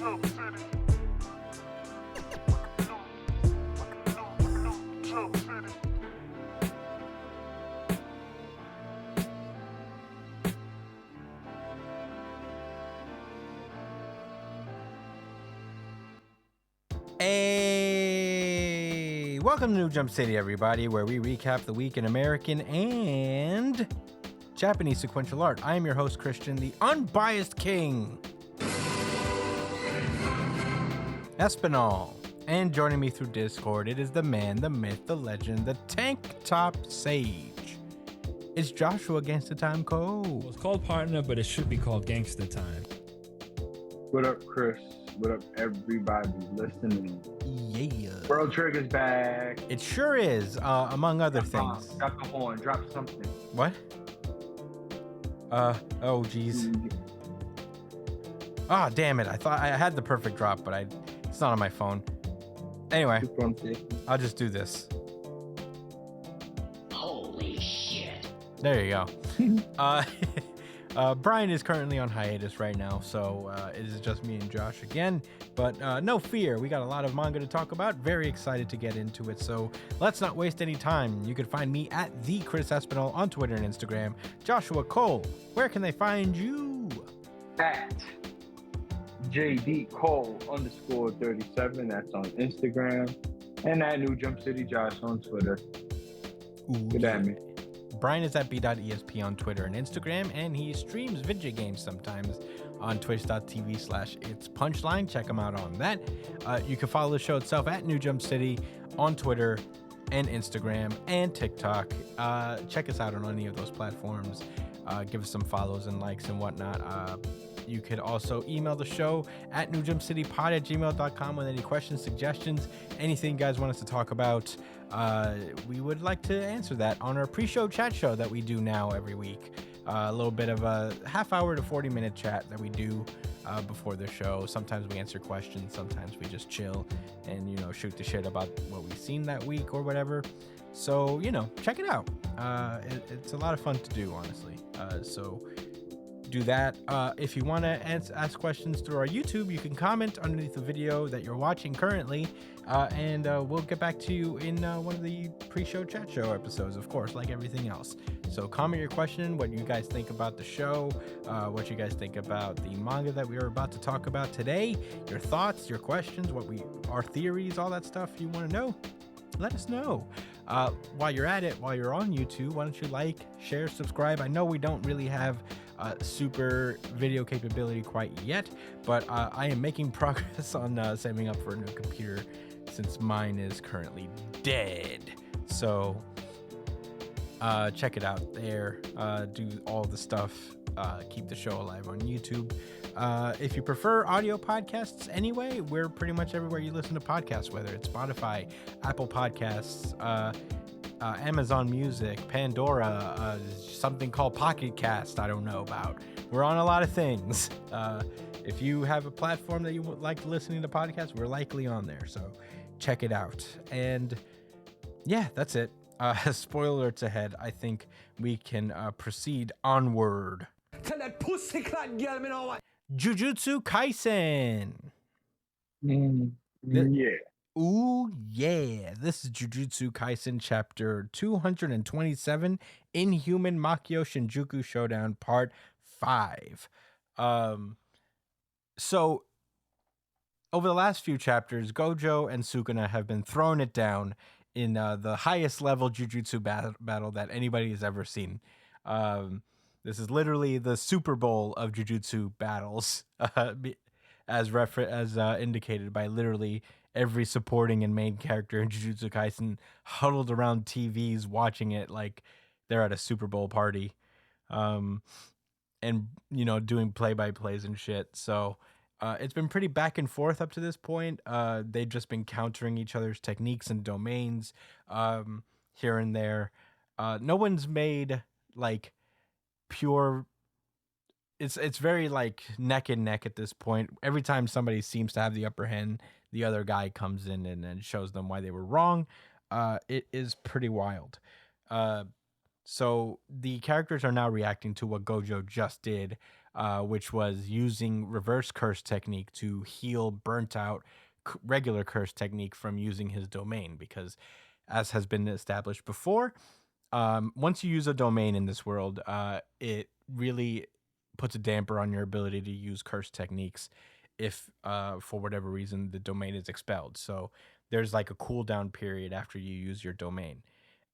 Hey, welcome to New Jump City, everybody, where we recap the week in American and Japanese sequential art. I am your host, Christian, the unbiased king, Espinal. And joining me through Discord, it is the man, the myth, the legend, the tank top sage. It's Joshua Gangsta Time Cole. Well, it's called Partner, but it should be called Gangsta Time. What up, Chris? What up, everybody listening? Yeah. World Trigger's back. It sure is, among other things. Drop the horn, drop something. What? Oh, geez. Ah, damn it. I thought I had the perfect drop, but it's not on my phone. Anyway, I'll just do this. Holy shit. There you go. Brian is currently on hiatus right now, so it is just me and Josh again. But no fear, we got a lot of manga to talk about. Very excited to get into it, so let's not waste any time. You can find me at the Chris Espinal on Twitter and Instagram. Joshua Cole, where can they find you? At JD Cole _37. That's on Instagram. And at New Jump City Josh on Twitter. Good at me. Brian is at b.esp on Twitter and Instagram, and he streams video games sometimes on twitch.tv/itspunchline. Check him out on that. You can follow the show itself at New Jump City on Twitter and Instagram and TikTok. Check us out on any of those platforms. Give us some follows and likes and whatnot. You could also email the show at newjumpcitypod@gmail.com with any questions, suggestions, anything you guys want us to talk about. We would like to answer that on our pre-show chat show that we do now every week. A little bit of a half-hour to 40-minute chat that we do before the show. Sometimes we answer questions, sometimes we just chill and, shoot the shit about what we've seen that week or whatever. So, check it out. It's a lot of fun to do, honestly. So do that. If you want to ask questions through our YouTube, you can comment underneath the video that you're watching currently, and we'll get back to you in one of the pre-show chat show episodes, of course, like everything else. So comment your question, what you guys think about the show, what you guys think about the manga that we are about to talk about today, your thoughts, your questions, our theories, all that stuff you want to know. Let us know. While you're at it, while you're on YouTube, why don't you like, share, subscribe? I know we don't really have super video capability quite yet, but I am making progress on saving up for a new computer since mine is currently dead. So check it out there. Do all the stuff. Keep the show alive on YouTube. If you prefer audio podcasts anyway, we're pretty much everywhere you listen to podcasts, whether it's Spotify, Apple Podcasts, Amazon Music, Pandora, something called Pocket Cast I don't know about. We're on a lot of things. If you have a platform that you would like listening to podcasts, we're likely on there, so check it out. And yeah, that's it. Spoiler alerts ahead. I think we can proceed onward. Tell that pussy clot girl me know what. Jujutsu Kaisen. Yeah. Ooh, yeah. This is Jujutsu Kaisen chapter 227, Inhuman Makyo Shinjuku Showdown part 5. So over the last few chapters, Gojo and Sukuna have been throwing it down in the highest level Jujutsu battle that anybody has ever seen. This is literally the Super Bowl of Jujutsu battles, as indicated by literally every supporting and main character in Jujutsu Kaisen huddled around TVs watching it like they're at a Super Bowl party, and doing play-by-plays and shit. So it's been pretty back and forth up to this point. They've just been countering each other's techniques and domains here and there. No one's made like pure. It's very like neck and neck at this point. Every time somebody seems to have the upper hand, the other guy comes in and then shows them why they were wrong. It is pretty wild. So the characters are now reacting to what Gojo just did. which was using reverse curse technique to heal burnt out regular curse technique from using his domain. Because, as has been established before, once you use a domain in this world, it really puts a damper on your ability to use curse techniques if, for whatever reason, the domain is expelled. So there's like a cooldown period after you use your domain.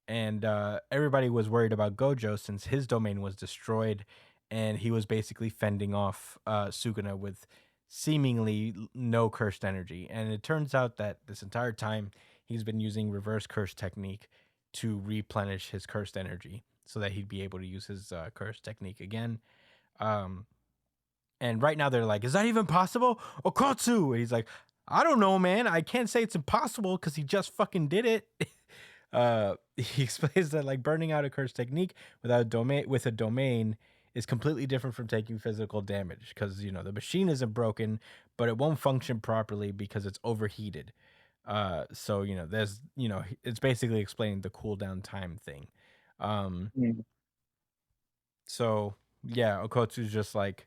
And everybody was worried about Gojo since his domain was destroyed, and he was basically fending off Sukuna with seemingly no cursed energy. And it turns out that this entire time he's been using reverse curse technique to replenish his cursed energy so that he'd be able to use his curse technique again. Um, and right now they're like, is that even possible? Okotsu! And he's like, I don't know, man. I can't say it's impossible because he just fucking did it. He explains that like burning out a curse technique without a domain is completely different from taking physical damage, because the machine isn't broken, but it won't function properly because it's overheated. So there's it's basically explaining the cooldown time thing. Mm. So yeah, Okotsu's just like,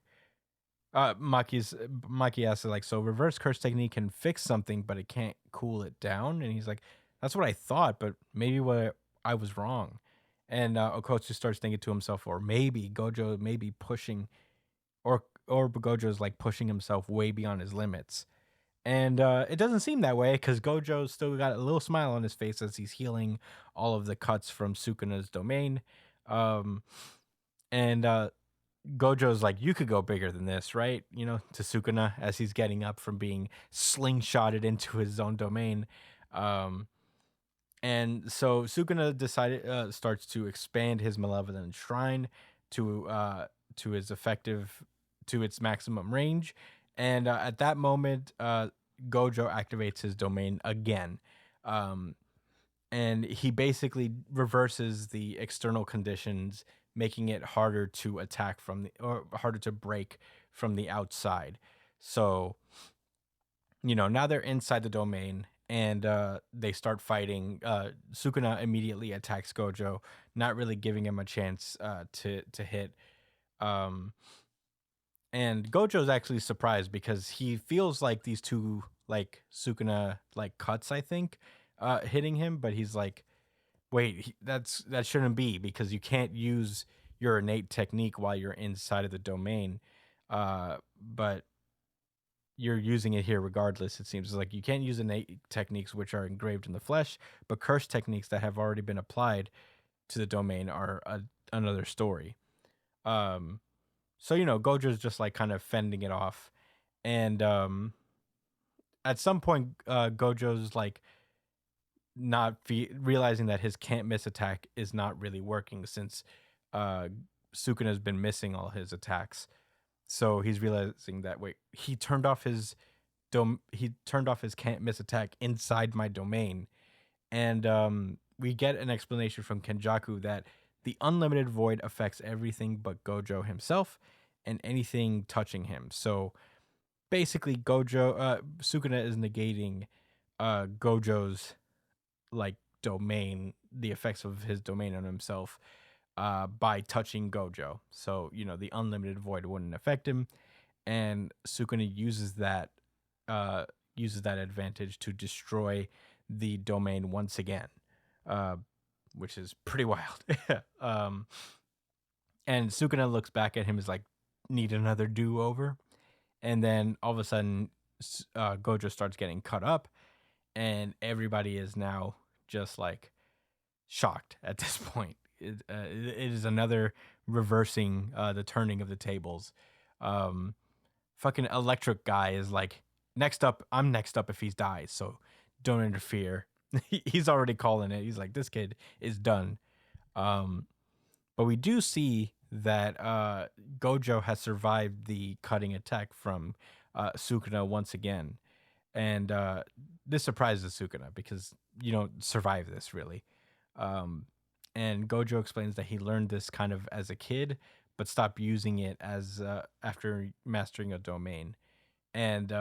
Maki asks like, so reverse curse technique can fix something, but it can't cool it down. And he's like, that's what I thought, but maybe I was wrong. And Okotsu starts thinking to himself, or maybe Gojo may be pushing, or Gojo's like pushing himself way beyond his limits. And it doesn't seem that way, because Gojo's still got a little smile on his face as he's healing all of the cuts from Sukuna's domain. And Gojo's like, you could go bigger than this, right? To Sukuna as he's getting up from being slingshotted into his own domain. And so Sukuna starts to expand his malevolent shrine to its maximum range. And at that moment, Gojo activates his domain again. And he basically reverses the external conditions, making it harder to attack or harder to break from the outside. So, now they're inside the domain, and they start fighting. Sukuna immediately attacks Gojo, not really giving him a chance to hit. And Gojo's actually surprised because he feels like these two like Sukuna like cuts, I think, hitting him, but he's like, wait, that shouldn't be, because you can't use your innate technique while you're inside of the domain. But you're using it here regardless. It seems like you can't use innate techniques which are engraved in the flesh, but curse techniques that have already been applied to the domain are another story. So Gojo's just like kind of fending it off, and at some point, Gojo's like not realizing that his can't miss attack is not really working, since Sukuna's been missing all his attacks. So he's realizing that, wait, he turned off his can't miss attack inside my domain. And we get an explanation from Kenjaku that the unlimited void affects everything but Gojo himself and anything touching him. So basically Sukuna is negating Gojo's like domain, the effects of his domain on himself, by touching Gojo. So, the unlimited void wouldn't affect him. And Sukuna uses that advantage to destroy the domain once again, which is pretty wild. And Sukuna looks back at him as like, need another do-over. And then all of a sudden, Gojo starts getting cut up, and everybody is now just like shocked at this point. It is another reversing the turning of the tables. Fucking electric guy is like, I'm next up if he dies, so don't interfere. He's already calling it. He's like, this kid is done. But we do see that Gojo has survived the cutting attack from Sukuna once again. And this surprises Sukuna, because you don't survive this really. And Gojo explains that he learned this kind of as a kid, but stopped using it as after mastering a domain. And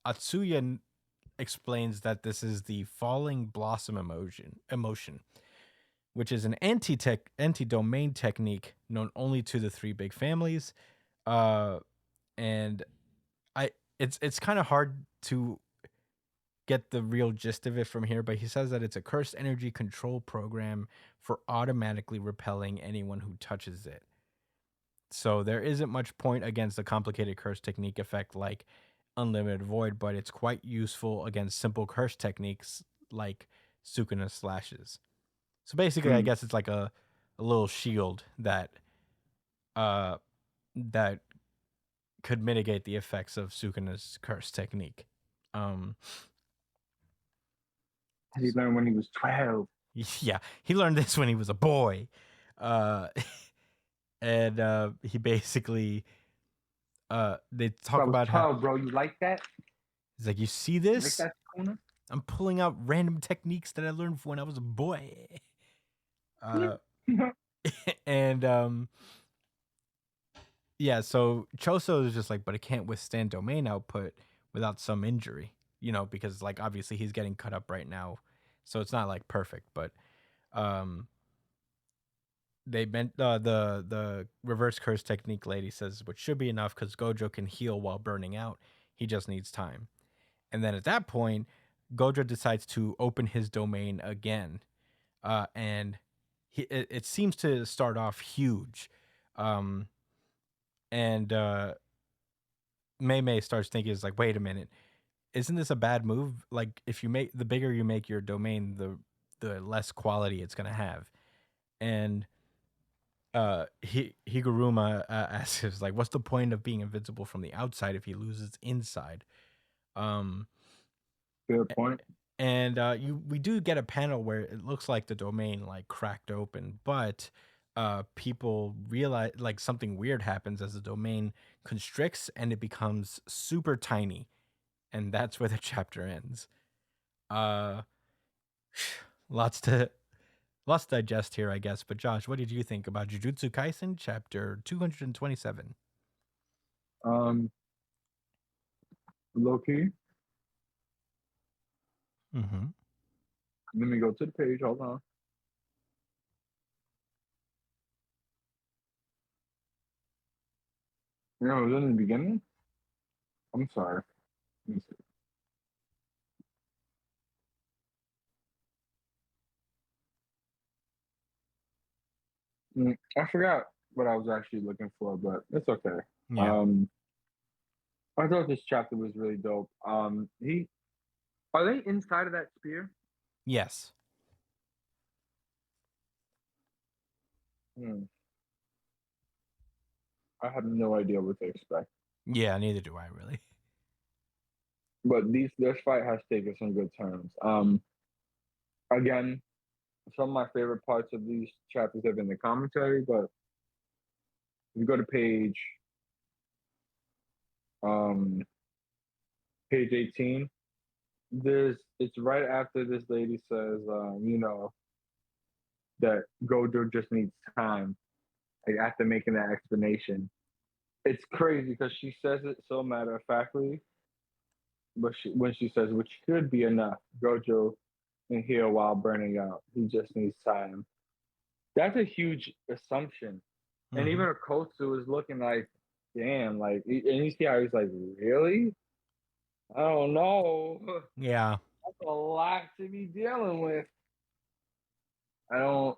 Atsuya explains that this is the falling blossom emotion, which is an anti-domain technique known only to the three big families. And it's kind of hard to get the real gist of it from here, but he says that it's a cursed energy control program for automatically repelling anyone who touches it. So there isn't much point against the complicated curse technique effect like Unlimited Void, but it's quite useful against simple curse techniques like Sukuna Slashes. So basically, I guess it's like a little shield that that could mitigate the effects of Sukuna's curse technique. He learned when he was 12. Yeah, he learned this when he was a boy. And he basically they talk about how bro, you like that? he's like, you see You like this? that, Sukuna? I'm pulling out random techniques that I learned when I was a boy. And yeah, so Choso is just like, but it can't withstand domain output without some injury, because like obviously he's getting cut up right now, so it's not like perfect, but they meant the reverse curse technique lady says, which should be enough because Gojo can heal while burning out. He just needs time. And then at that point, Gojo decides to open his domain again, and it seems to start off huge, and Mei Mei starts thinking, is like, wait a minute, isn't this a bad move? Like, if you make the bigger you make your domain, the less quality it's gonna have. And Higuruma asks, like, what's the point of being invincible from the outside if he loses inside? Good point. And we do get a panel where it looks like the domain like cracked open, but people realize like something weird happens as the domain constricts and it becomes super tiny, and that's where the chapter ends. Uh, lots to digest here, I guess. But Josh, what did you think about Jujutsu Kaisen chapter 227? Low key. Mm-hmm. Let me go to the page. Hold on. You know, it was in the beginning. I'm sorry. Let me see. I forgot what I was actually looking for, but it's okay. Yeah. I thought this chapter was really dope. Are they inside of that spear? Yes. I have no idea what to expect. Yeah, neither do I really. But this fight has taken some good turns. Again, some of my favorite parts of these chapters have been the commentary, but if you go to page 18, it's right after this lady says, that Gojo just needs time. Like after making that explanation, it's crazy because she says it so matter of factly, but when she says, which should be enough, Gojo can heal while burning out. He just needs time. That's a huge assumption. And even Akotsu is looking like, damn, like, and you see how he's like, really? I don't know. Yeah. That's a lot to be dealing with. I don't.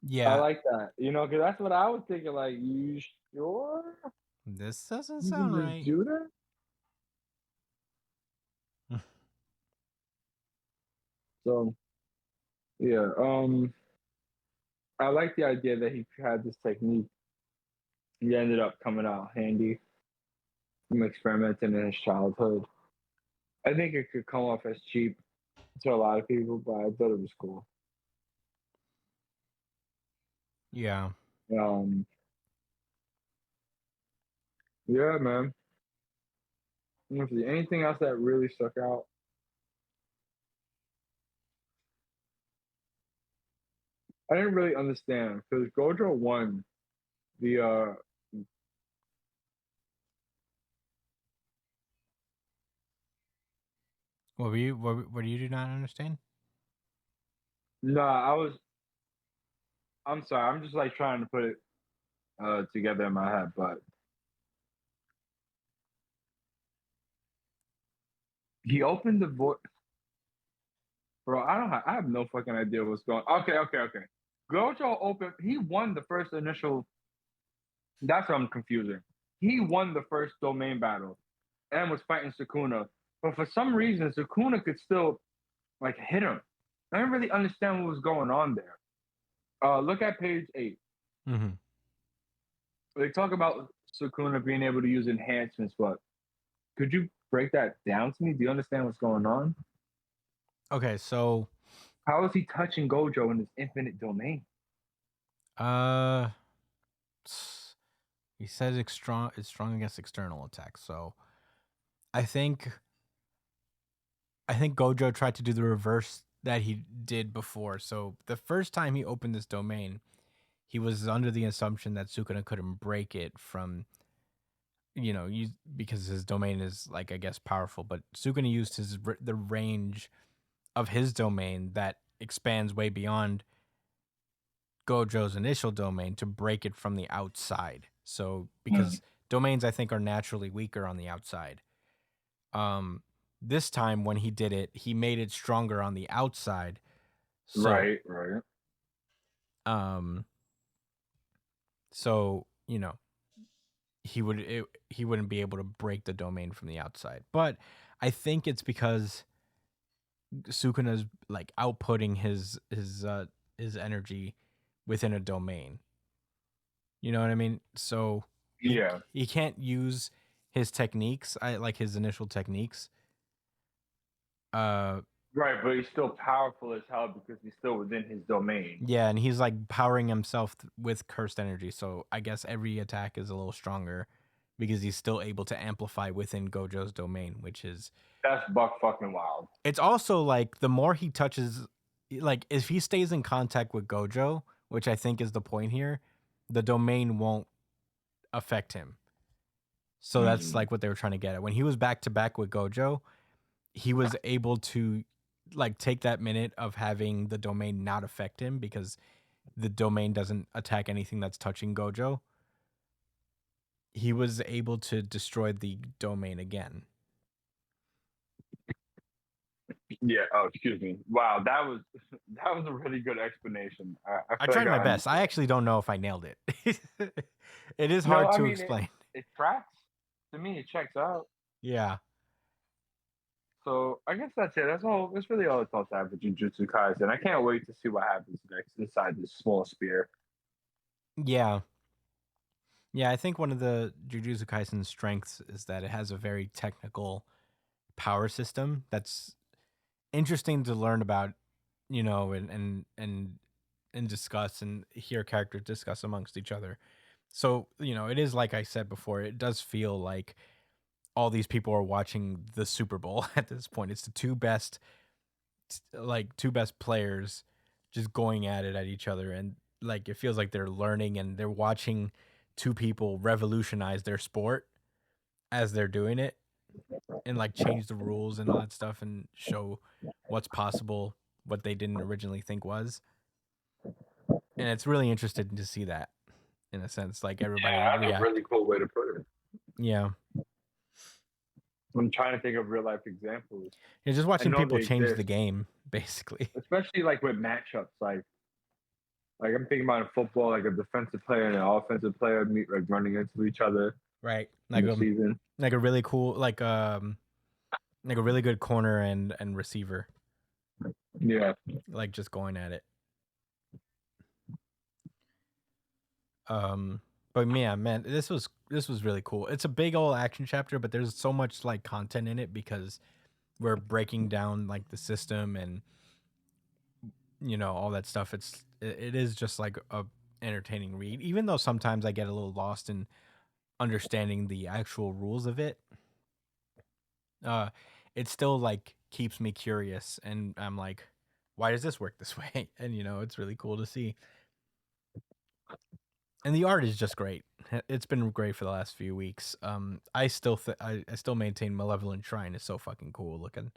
Yeah. I like that, because that's what I was thinking. Like, you sure? This doesn't You sound can just right. do that? So, yeah. I like the idea that he had this technique. He ended up coming out handy from experimenting in his childhood. I think it could come off as cheap to a lot of people, but I thought it was cool. Yeah. Yeah, man. Let's see. Anything else that really stuck out? I didn't really understand because Gojo won the What do you do not understand? No, I'm sorry, I'm just like trying to put it together in my head, but He opened the voice. Bro, I have no fucking idea what's going. Okay. Gojo opened. He won the first initial. That's what I'm confusing. He won the first domain battle, and was fighting Sukuna. But for some reason, Sukuna could still like hit him. I didn't really understand what was going on there. Look at page 8. Mm-hmm. They talk about Sukuna being able to use enhancements, but could you break that down to me? Do you understand what's going on? Okay, so How is he touching Gojo in his infinite domain? he says it's strong against external attacks. So I think Gojo tried to do the reverse that he did before. So the first time he opened this domain, he was under the assumption that Sukuna couldn't break it from, because his domain is like, I guess, powerful. But Sukuna used the range of his domain that expands way beyond Gojo's initial domain to break it from the outside. So because domains, I think, are naturally weaker on the outside. This time when he did it, he made it stronger on the outside. So, Right. So he wouldn't be able to break the domain from the outside. But I think it's because Sukuna's like outputting his energy within a domain. You know what I mean? So he can't use his techniques, like his initial techniques. Right, but he's still powerful as hell because he's still within his domain. Yeah, and he's like powering himself with cursed energy. So I guess every attack is a little stronger because he's still able to amplify within Gojo's domain, which is That's buck fucking wild. It's also like the more he touches, like if he stays in contact with Gojo, which I think is the point here, the domain won't affect him. So that's like what they were trying to get at. When he was back to back with Gojo, he was able to like take that minute of having the domain not affect him because the domain doesn't attack anything that's touching Gojo. He was able to destroy the domain again. Yeah. Oh, excuse me. Wow, that was a really good explanation. I tried my best. I actually don't know if I nailed it. It is hard to explain. It tracks. To me, it checks out. Yeah. So I guess that's it. That's all. That's really all it's all to have for Jujutsu Kaisen. I can't wait to see what happens next inside this small spear. Yeah. Yeah, I think one of the Jujutsu Kaisen's strengths is that it has a very technical power system that's interesting to learn about, and discuss and hear characters discuss amongst each other. So, it is like I said before, it does feel like all these people are watching the Super Bowl at this point. It's the two best players just going at it at each other, and like it feels like they're learning and they're watching two people revolutionize their sport as they're doing it and like change the rules and all that stuff and show what's possible, what they didn't originally think was. And it's really interesting to see that in a sense, like everybody. Yeah, that's a really cool way to put it. Yeah. I'm trying to think of real life examples. You're just watching people change the game, basically. Especially like with matchups, like I'm thinking about in football, like a defensive player and an offensive player meet like running into each other. Right. Like a really cool, like a really good corner and receiver. Yeah. Like just going at it. But yeah, man, this was really cool. It's a big old action chapter, but there's so much like content in it because we're breaking down like the system and all that stuff. It is just like a entertaining read, even though sometimes I get a little lost in understanding the actual rules of it. It still like keeps me curious, and I'm like, why does this work this way? And it's really cool to see. And the art is just great. It's been great for the last few weeks. I still maintain Malevolent Shrine is so fucking cool looking.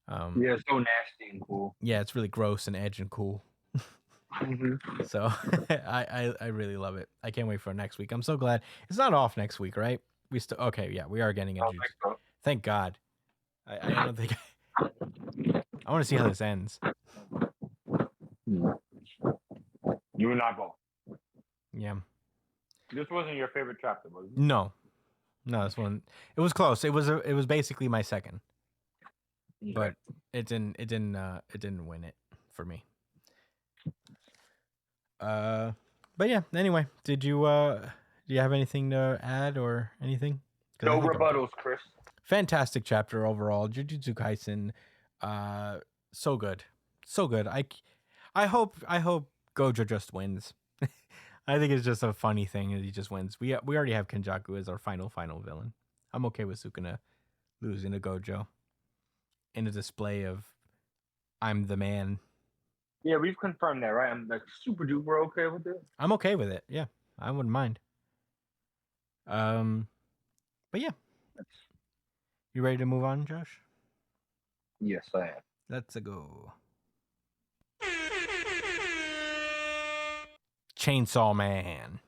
Yeah, it's so nasty and cool. Yeah, it's really gross and edge and cool. So I really love it. I can't wait for next week. I'm so glad it's not off next week, right? We are getting a Thank God. Thank God. I don't think I want to see how this ends. You and I both. Yeah. This wasn't your favorite chapter, was it? No, this one it was close. It was basically my second, but it didn't win it for me. But yeah. Anyway, do you have anything to add or anything? 'Cause I No think I'm good. rebuttals, Chris. Fantastic chapter overall. Jujutsu Kaisen, so good, so good. I hope Gojo just wins. I think it's just a funny thing that he just wins. We already have Kenjaku as our final villain. I'm okay with Sukuna losing to Gojo in a display of I'm the man. Yeah, we've confirmed that, right? I'm like super duper okay with it. I'm okay with it. Yeah, I wouldn't mind. But yeah, you ready to move on, Josh? Yes, I am. Let's go. Chainsaw Man.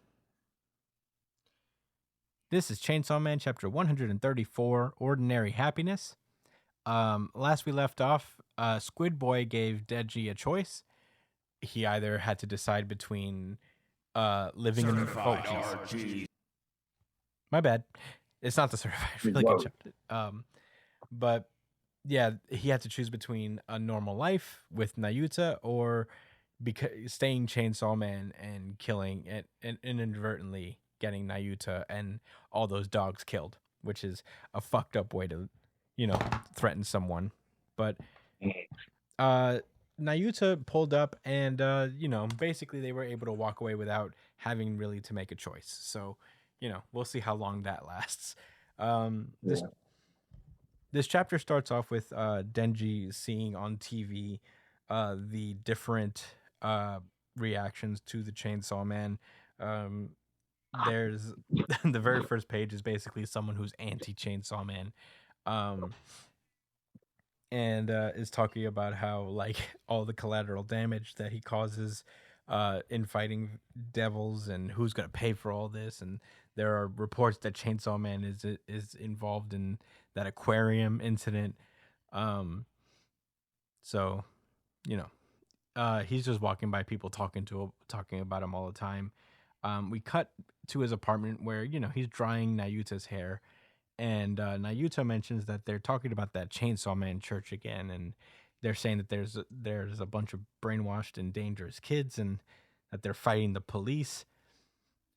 This is Chainsaw Man chapter 134, Ordinary Happiness. Last we left off, Squid Boy gave Deji a choice. He either had to decide between living in my bad. It's not the certified really good chapter. But yeah, he had to choose between a normal life with Nayuta or staying Chainsaw Man and killing and inadvertently getting Nayuta and all those dogs killed, which is a fucked up way to, threaten someone. But Nayuta pulled up and basically they were able to walk away without having really to make a choice. So, we'll see how long that lasts. This chapter starts off with Denji seeing on TV the different reactions to the Chainsaw Man. There's the very first page is basically someone who's anti Chainsaw Man, and is talking about how like all the collateral damage that he causes in fighting devils and who's gonna pay for all this. And there are reports that Chainsaw Man is involved in that aquarium incident. So, he's just walking by people talking about him all the time. We cut to his apartment where he's drying Nayuta's hair, and Nayuta mentions that they're talking about that Chainsaw Man church again, and they're saying that there's a bunch of brainwashed and dangerous kids, and that they're fighting the police.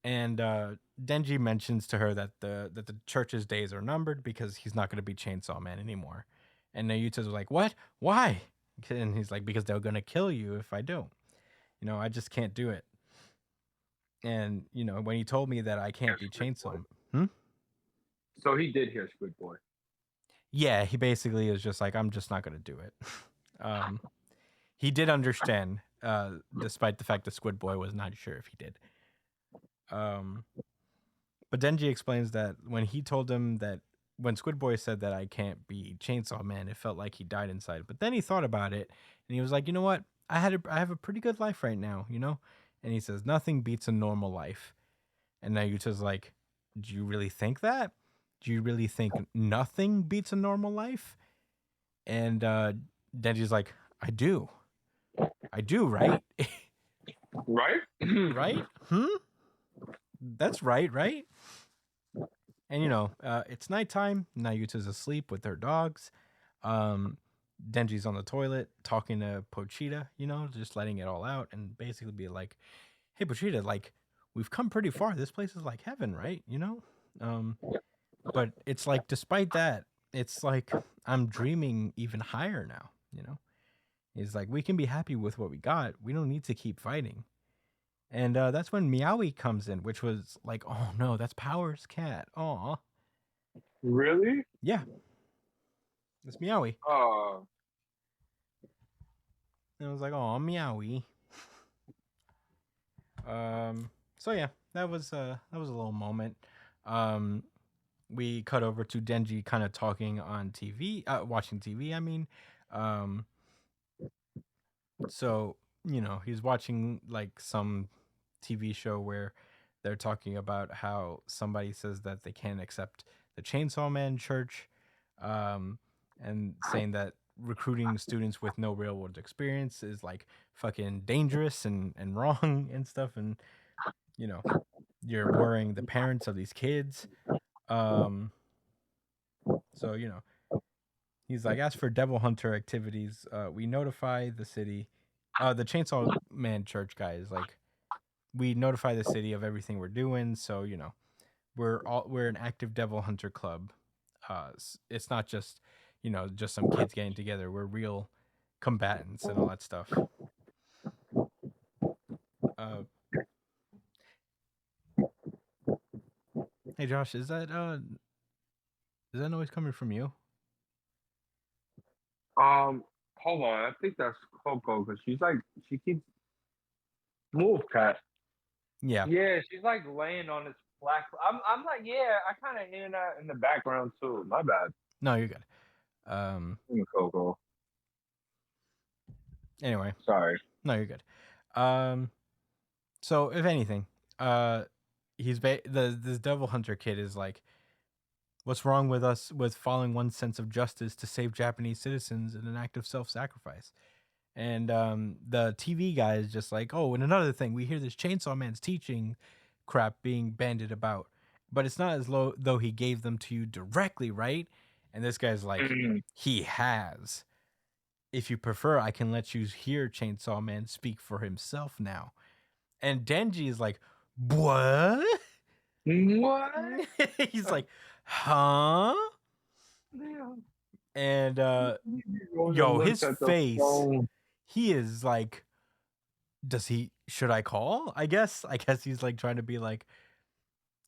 And Denji mentions to her that the church's days are numbered because he's not going to be Chainsaw Man anymore. And Nayuta's like, "What? Why?" And he's like, "Because they're going to kill you if I don't. I just can't do it." And when he told me that I can't be Chainsaw, So he did hear Squid Boy. yeah, he basically is just like, "I'm just not going to do it." He did understand, despite the fact that Squid Boy was not sure if he did. But Denji explains that when he told him that when Squid Boy said that I can't be Chainsaw Man, it felt like he died inside. But then he thought about it and he was like, you know what? I have a pretty good life right now, And he says, nothing beats a normal life. And Nayuta's like, do you really think that? Do you really think nothing beats a normal life? And Denji's like, I do, right? Right? Right? That's right? And it's nighttime. Nayuta's asleep with her dogs. Denji's on the toilet talking to Pochita, just letting it all out and basically be like, hey Pochita, like we've come pretty far. This place is like heaven, right? But it's like despite that, it's like I'm dreaming even higher now, He's like, we can be happy with what we got. We don't need to keep fighting. And that's when Meowie comes in, which was like, oh no, that's Power's cat. Aw. Really? Yeah. It's Meowie. Oh. And I was like, oh, Meowie. So yeah, that was a little moment. We cut over to Denji kind of talking on TV, watching TV, I mean. So, he's watching like some TV show where they're talking about how somebody says that they can't accept the Chainsaw Man church. and saying that recruiting students with no real world experience is like fucking dangerous and wrong and stuff. And you know, you're worrying the parents of these kids. Um, so you know, he's like, as for Devil Hunter activities, we notify the city. The Chainsaw Man Church guy is like, we notify the city of everything we're doing. So you know, we're an active Devil Hunter club. It's not just just some kids getting together. We're real combatants and all that stuff. Uh, hey Josh, is that noise coming from you? Hold on. I think that's Coco because she keeps move, cat. Yeah. Yeah, she's like laying on this black. I'm like, yeah, I kind of hear that in the background too. My bad. No, you're good. Coco. Anyway, Sorry. no, you're good. So if anything, this Devil Hunter kid is like, what's wrong with us with following one sense of justice to save Japanese citizens in an act of self-sacrifice? And the TV guy is just like, oh, and another thing, we hear this Chainsaw Man's teaching crap being bandied about, but it's not as though he gave them to you directly, right? And this guy's like, he has. If you prefer, I can let you hear Chainsaw Man speak for himself now. And Denji is like, what? What? He's like, huh? And yo, his face, he is like, should I call? I guess he's like trying to be like,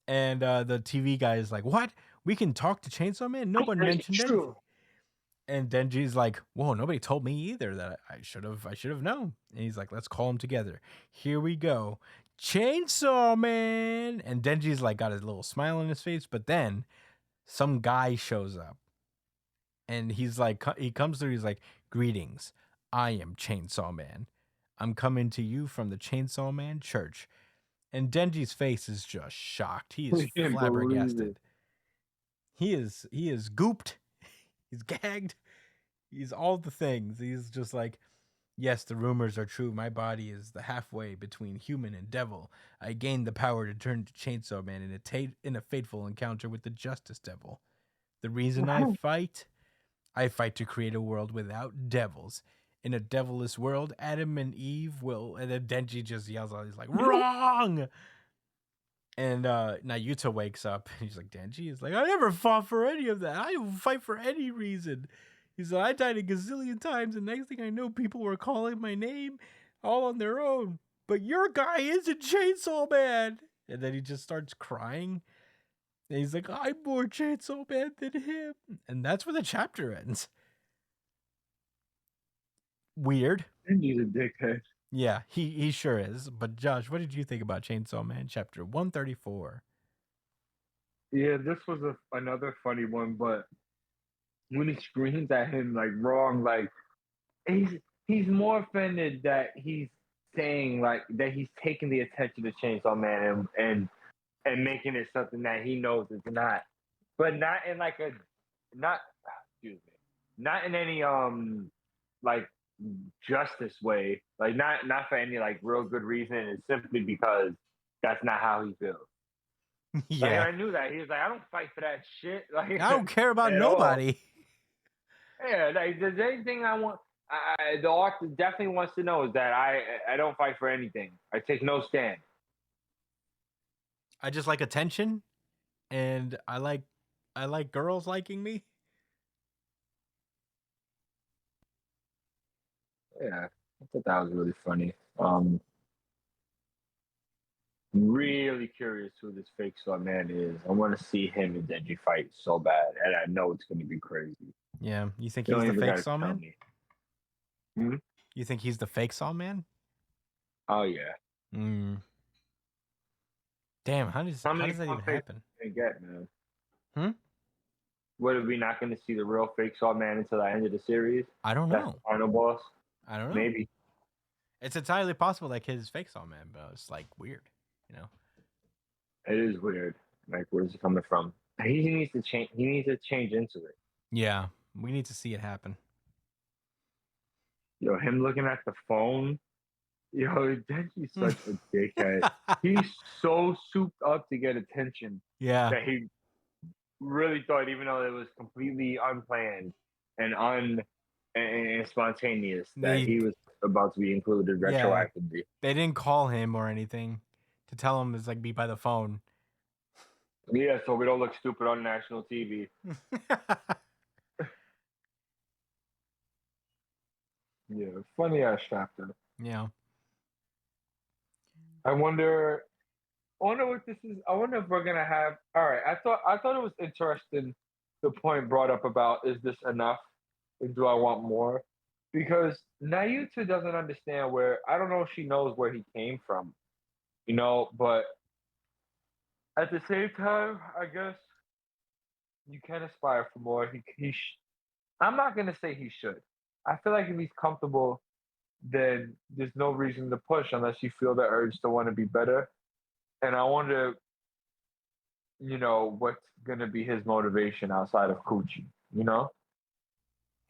and the TV guy is like, what? We can talk to Chainsaw Man? No one mentioned anything. And Denji's like, whoa, nobody told me either that I should have known. And he's like, let's call them together. Here we go. Chainsaw Man. And Denji's like got his little smile on his face, but then some guy shows up. And he's like, he comes through, he's like, greetings. I am Chainsaw Man. I'm coming to you from the Chainsaw Man Church. And Denji's face is just shocked. He is flabbergasted. He is gooped. He's gagged. He's all the things. He's just like, yes, the rumors are true. My body is the halfway between human and devil. I gained the power to turn to Chainsaw Man in a fateful encounter with the Justice Devil. The reason I fight to create a world without devils. In a devilless world, Adam and Eve will... And then Denji just yells out, he's like, wrong! And Nayuta wakes up, and he's like, Denji? Is like, I never fought for any of that. I don't fight for any reason. He said, I died a gazillion times, and next thing I know, people were calling my name all on their own. But your guy isn't Chainsaw Man! And then he just starts crying. And he's like, I'm more Chainsaw Man than him. And that's where the chapter ends. Weird. He's a dickhead. Yeah, he sure is. But Josh, what did you think about Chainsaw Man chapter 134? Yeah, this was another funny one, but when he screams at him like wrong, like he's more offended that he's saying like that he's taking the attention to Chainsaw Man and making it something that he knows is not, but not in like not in any like justice way, like not for any like real good reason. It's simply because that's not how he feels. Yeah, like, I knew that. He was like, I don't fight for that shit. Like, I don't care about nobody. Yeah, like there's anything I want. The author definitely wants to know is that I don't fight for anything. I take no stand. I just like attention, and I like girls liking me. Yeah, I thought that was really funny. Really curious who this fake Saw Man is. I want to see him and Denji fight so bad, and I know it's going to be crazy. Yeah, you think he's the fake Saw Man? You think he's the fake Saw Man? Oh yeah. Damn, how does that even happen? Get, man. What, are we not going to see the real fake Saw Man until the end of the series? I don't know. That's the final boss. I don't know. Maybe. It's entirely possible that kid is fake Saw Man, but it's like weird, you know. It is weird. Like, where's it coming from? He needs to change. He needs to change into it. Yeah, We need to see it happen. Yo, him looking at the phone. Yo, Denji's such a dickhead. He's so souped up to get attention Yeah. that he really thought, even though it was completely unplanned and and spontaneous, that he was about to be included retroactively. They didn't call him or anything to tell him it's like be by the phone. Yeah, so we don't look stupid on national TV. Yeah, funny ass chapter. Yeah. I wonder what this is. I wonder if we're gonna have. All right, I thought it was interesting. The point brought up about is this enough, and do I want more? Because Nayuta doesn't understand where. I don't know if she knows where he came from, but at the same time, I guess you can aspire for more. I'm not gonna say he should. I feel like if he's comfortable, then there's no reason to push unless you feel the urge to want to be better. And I wonder, what's gonna be his motivation outside of Coochie,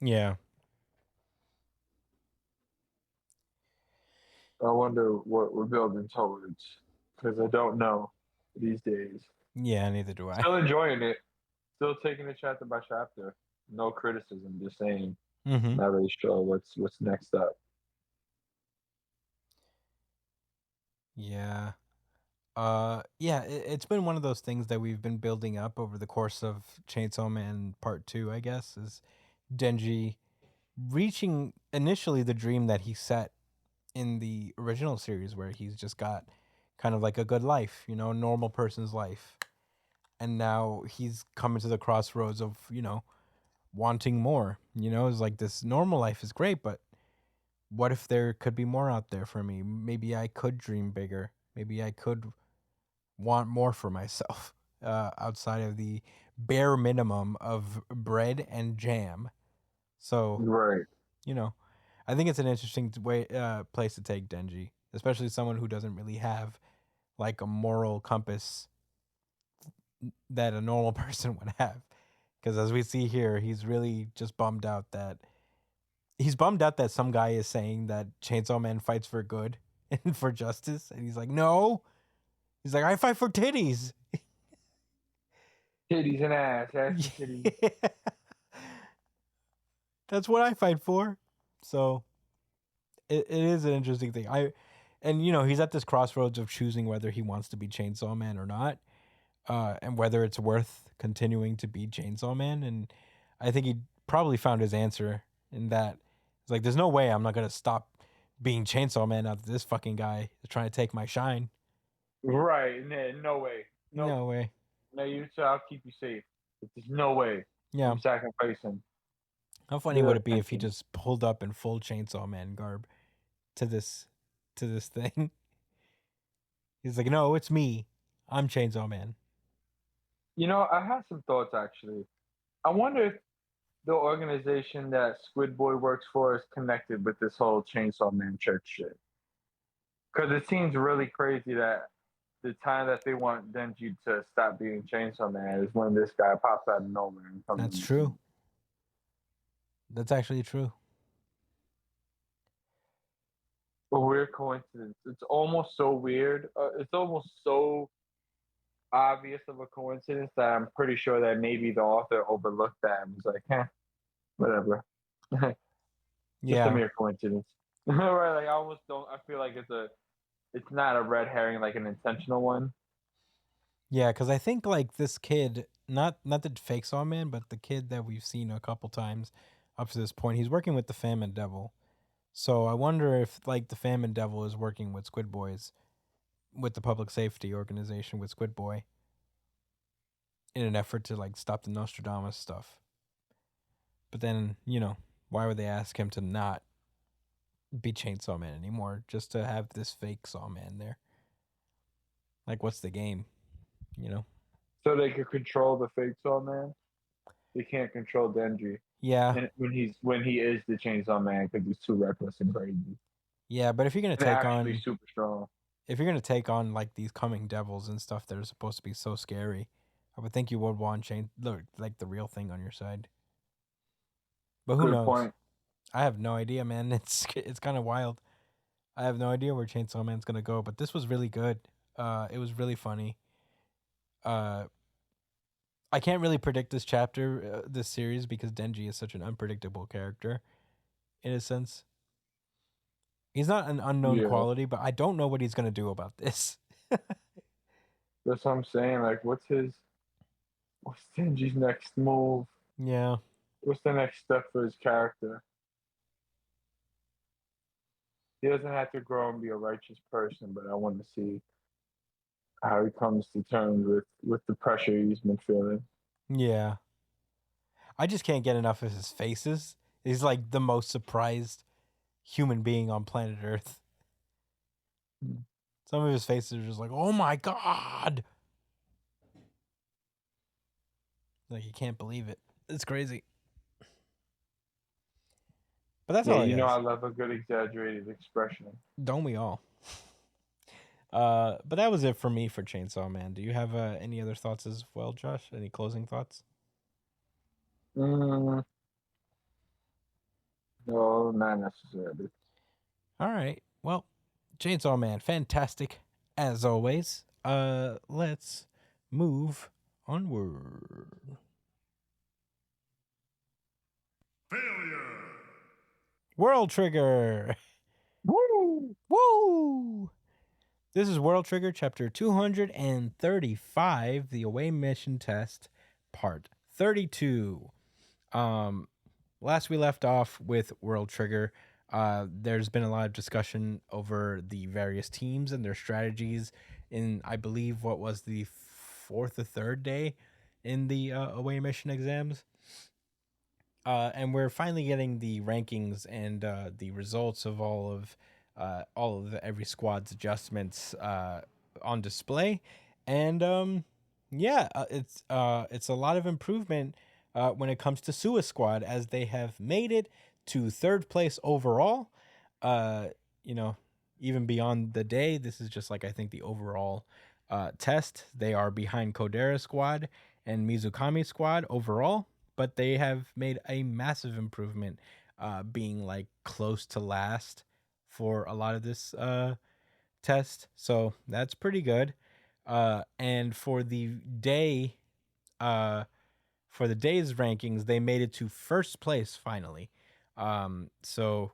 Yeah. I wonder what we're building towards because I don't know these days. Yeah, neither do I. Still enjoying it, still taking it chapter by chapter. No criticism, just saying. Mm-hmm. Not really sure what's next up. Yeah. Yeah, it's been one of those things that we've been building up over the course of Chainsaw Man Part 2, I guess, is Denji reaching initially the dream that he set in the original series where he's just got kind of like a good life, a normal person's life. And now he's coming to the crossroads of, wanting more. It's like this normal life is great, but what if there could be more out there for me? Maybe I could dream bigger. Maybe I could want more for myself outside of the bare minimum of bread and jam. So, Right. I think it's an interesting place to take Denji, especially someone who doesn't really have like a moral compass that a normal person would have. Because as we see here, he's really just bummed out that some guy is saying that Chainsaw Man fights for good and for justice, and he's like, no. He's like, I fight for titties. Titties and ass and titties. Yeah. That's what I fight for. So it is an interesting thing. He's at this crossroads of choosing whether he wants to be Chainsaw Man or not, and whether it's worth continuing to be Chainsaw Man. And I think he probably found his answer in that. It's like, there's no way I'm not gonna stop being Chainsaw Man after this fucking guy is trying to take my shine. Right. No way. No way. No, I'll keep you safe. But there's no way. Yeah. I'm sacrificing. How funny would it be if he just pulled up in full Chainsaw Man garb to this thing? He's like, no, it's me. I'm Chainsaw Man. I had some thoughts actually. I wonder if the organization that Squid Boy works for is connected with this whole Chainsaw Man church shit. Because it seems really crazy that the time that they want Denji to stop being Chainsaw Man is when this guy pops out of nowhere and comes. That's true. That's actually true. A weird coincidence. It's almost so weird. It's almost so obvious of a coincidence that I'm pretty sure that maybe the author overlooked that and was like, whatever. Just a mere coincidence. Right, like I almost don't. I feel like it's not a red herring, like an intentional one. Yeah, because I think like this kid, not the fake Saw Man, but the kid that we've seen a couple times up to this point, he's working with the Famine Devil. So I wonder if like the Famine Devil is working with Squid Boys, with the public safety organization with Squid Boy, in an effort to like stop the Nostradamus stuff. But then, why would they ask him to not be Chainsaw Man anymore, just to have this fake Saw Man there? Like, what's the game? So they could control the fake Saw Man. They can't control Denji. Yeah. And when he is the Chainsaw Man because he's too reckless and crazy. Yeah, but if you're gonna take on super strong, if you're gonna take on like these coming devils and stuff that are supposed to be so scary, I would think you would want like the real thing on your side. But who Good knows? point. I have no idea, man. It's kind of wild. I have no idea where Chainsaw Man's gonna go, but this was really good. It was really funny. Uh, I can't really predict this chapter, this series, because Denji is such an unpredictable character, in a sense. He's not an unknown Yeah, quality, but I don't know what he's gonna do about this. that's what I'm saying. Like, what's Tenji's next move? Yeah, What's the next step for his character? He doesn't have to grow and be a righteous person, but I want to see how he comes to terms with the pressure he's been feeling. yeah. I just can't get enough of his faces. He's like the most surprised human being on planet Earth. Some of his faces are just like, "Oh my god!" Like you can't believe it. It's crazy. But that's Yeah, all I you know I guess. love a good exaggerated expression. Don't we all? But that was it for me for Chainsaw Man. Do you have any other thoughts as well, Josh? Any closing thoughts? Mm, no, not necessarily. All right. Well, Chainsaw Man, fantastic as always. Let's move onward. World Trigger. Woo! Woo! This is World Trigger chapter 235, the away mission test, part 32. Last we left off with World Trigger, there's been a lot of discussion over the various teams and their strategies in, I believe, what was the fourth or third day in the away mission exams. And we're finally getting the rankings and the results of all of every squad's adjustments on display, and yeah, it's a lot of improvement when it comes to Sua Squad, as they have made it to third place overall. Uh, you know, even beyond the day, this is just like I think the overall test. They are behind Kodera Squad and Mizukami Squad overall, but they have made a massive improvement, being like close to last for a lot of this test. So that's pretty good. And uh, for the day's rankings, they made it to first place finally. So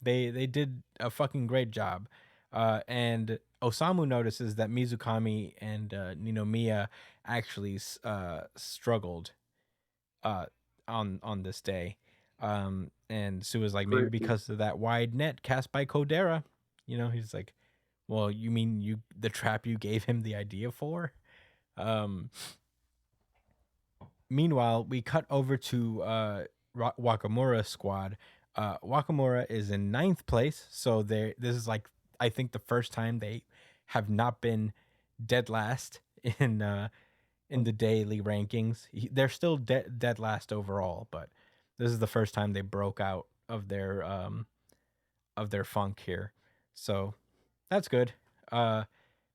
they did a fucking great job. And Osamu notices that Mizukami and Ninomiya actually struggled uh on this day. And Sue was like, maybe Greatly. because of that wide net cast by Kodera. He's like, well, you mean the trap you gave him the idea for? Um Meanwhile, we cut over to Wakamura squad. Wakamura is in ninth place, so this is like, I think, the first time they have not been dead last in the daily rankings. They're still dead last overall, but this is the first time they broke out of their funk here. So that's good.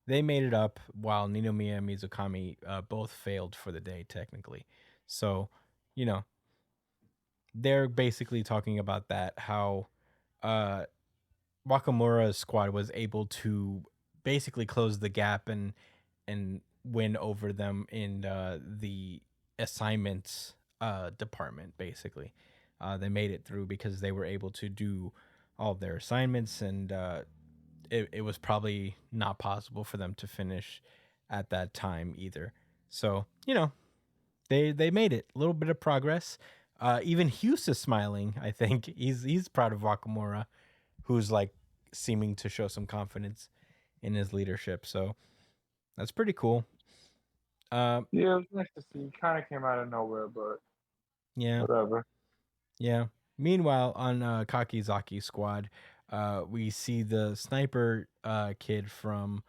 They made it up while Ninomiya and Mizukami both failed for the day technically. So, you know, they're basically talking about that, how uh Wakamura's squad was able to basically close the gap and win over them in the assignments department. Basically, they made it through because they were able to do all their assignments, and it was probably not possible for them to finish at that time either. So they made it, a little bit of progress. Even Hughes is smiling. I think he's proud of Wakamura, who's like seeming to show some confidence in his leadership. So that's pretty cool. Yeah, it was nice to see. Kind of came out of nowhere, but Yeah, whatever. yeah. Meanwhile, on Kakizaki's squad, we see the sniper kid from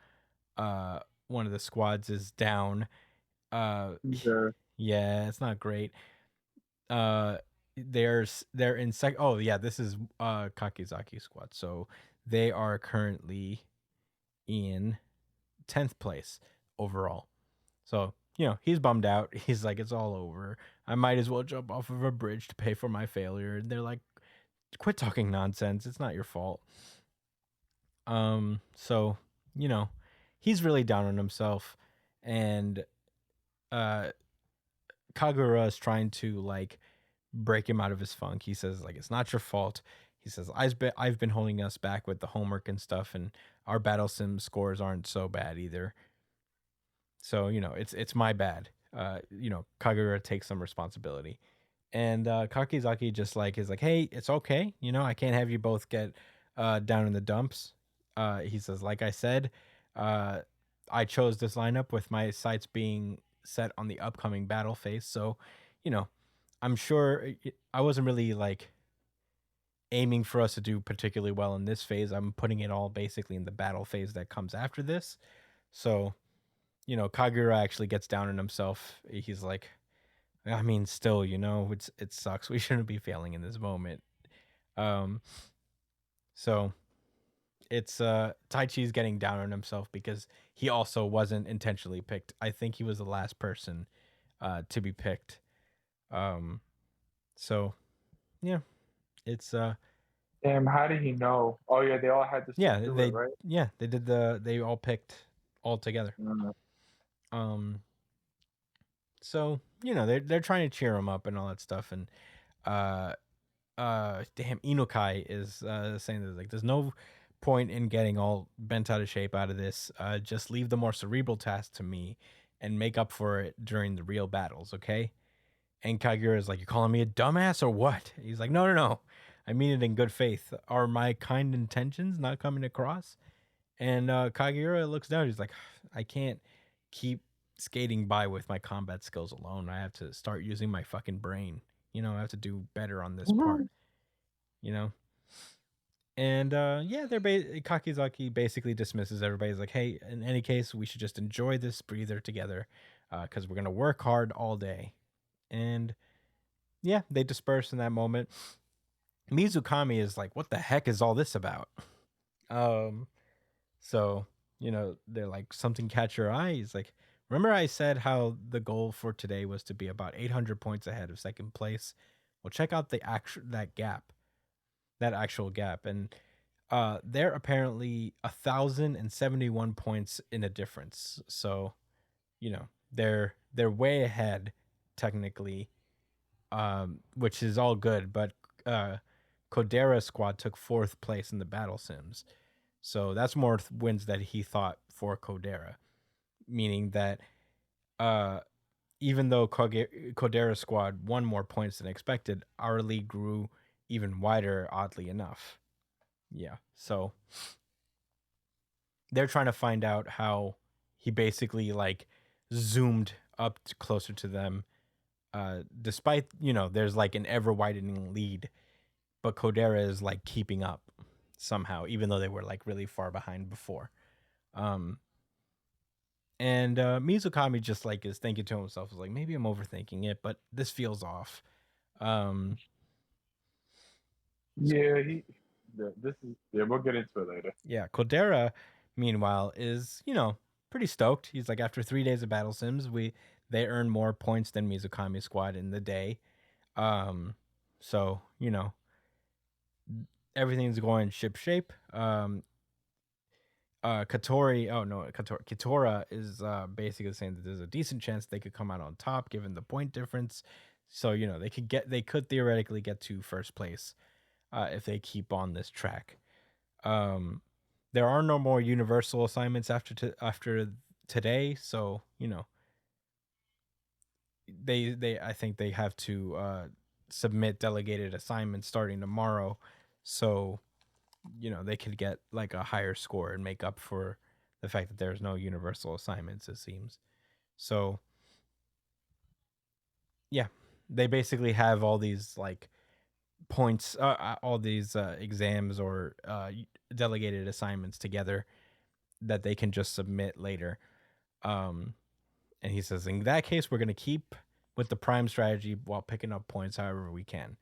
one of the squads is down. Uh, Yeah. yeah, it's not great. Uh, they're in sec. Oh yeah, this is Kakizaki squad. So they are currently in 10th place overall. So, he's bummed out. He's like, it's all over. I might as well jump off of a bridge to pay for my failure. And they're like, quit talking nonsense. It's not your fault. So, you know, he's really down on himself, and uh Kagura is trying to like break him out of his funk. He says like it's not your fault. He says I've been holding us back with the homework and stuff, and our battle sim scores aren't so bad either. So, it's my bad. Kagura takes some responsibility. And Kakizaki just like is like, hey, it's okay. I can't have you both get down in the dumps. He says, like I said, uh, I chose this lineup with my sights being set on the upcoming battle phase. So, you know, I'm sure I wasn't really like aiming for us to do particularly well in this phase. I'm putting it all basically in the battle phase that comes after this. So, Kagura actually gets down on himself. He's like, I mean, still, it sucks. We shouldn't be failing in this moment. Um, so it's Tai Chi's getting down on himself because he also wasn't intentionally picked. I think he was the last person to be picked. Um, so yeah, it's Damn, how did he know? Oh yeah, they all had to sit yeah, through they it, right? yeah, they all picked all together. Mm. Um, so they're trying to cheer him up and all that stuff, and uh damn, Inokai is saying that like there's no point in getting all bent out of shape out of this. Just leave the more cerebral tasks to me and make up for it during the real battles, okay? And Kagura is like, you calling me a dumbass or what? He's like, no. I mean it in good faith. Are my kind intentions not coming across? And Kagura looks down. He's like, I can't keep skating by with my combat skills alone. I have to start using my fucking brain. I have to do better on this part. You know. And yeah, Kakizaki basically dismisses everybody's like, hey, in any case, we should just enjoy this breather together, because we're gonna work hard all day. And yeah, they disperse in that moment. Mizukami is like, what the heck is all this about? Um, so they're like, something catch your eye. He's like, remember I said how the goal for today was to be about 800 points ahead of second place? Well, check out that actual gap, and they're apparently 1,071 points in a difference. So they're way ahead technically, which is all good. But Kodera's squad took 4th place in the battle sims, so that's more wins that he thought for Kodera, meaning that even though Kodera's squad won more points than expected, our league grew even wider, oddly enough. Yeah. So they're trying to find out how he basically like zoomed up closer to them, despite there's like an ever widening lead, but Kodera is like keeping up somehow, even though they were like really far behind before. And Mizukami just like is thinking to himself, is like, maybe I'm overthinking it, but this feels off. Yeah, we'll get into it later. Yeah, Kodera, meanwhile, is pretty stoked. He's like, after 3 days of battle sims, they earn more points than Mizukami's squad in the day. So everything's going ship shape. Kitora is basically saying that there's a decent chance they could come out on top given the point difference. So they could theoretically get to first place if they keep on this track. There are no more universal assignments after today, so they I think they have to submit delegated assignments starting tomorrow, so they could get like a higher score and make up for the fact that there's no universal assignments, it seems. So yeah, they basically have all these like points, all these exams or delegated assignments together that they can just submit later. And he says, in that case, we're going to keep with the prime strategy while picking up points however we can.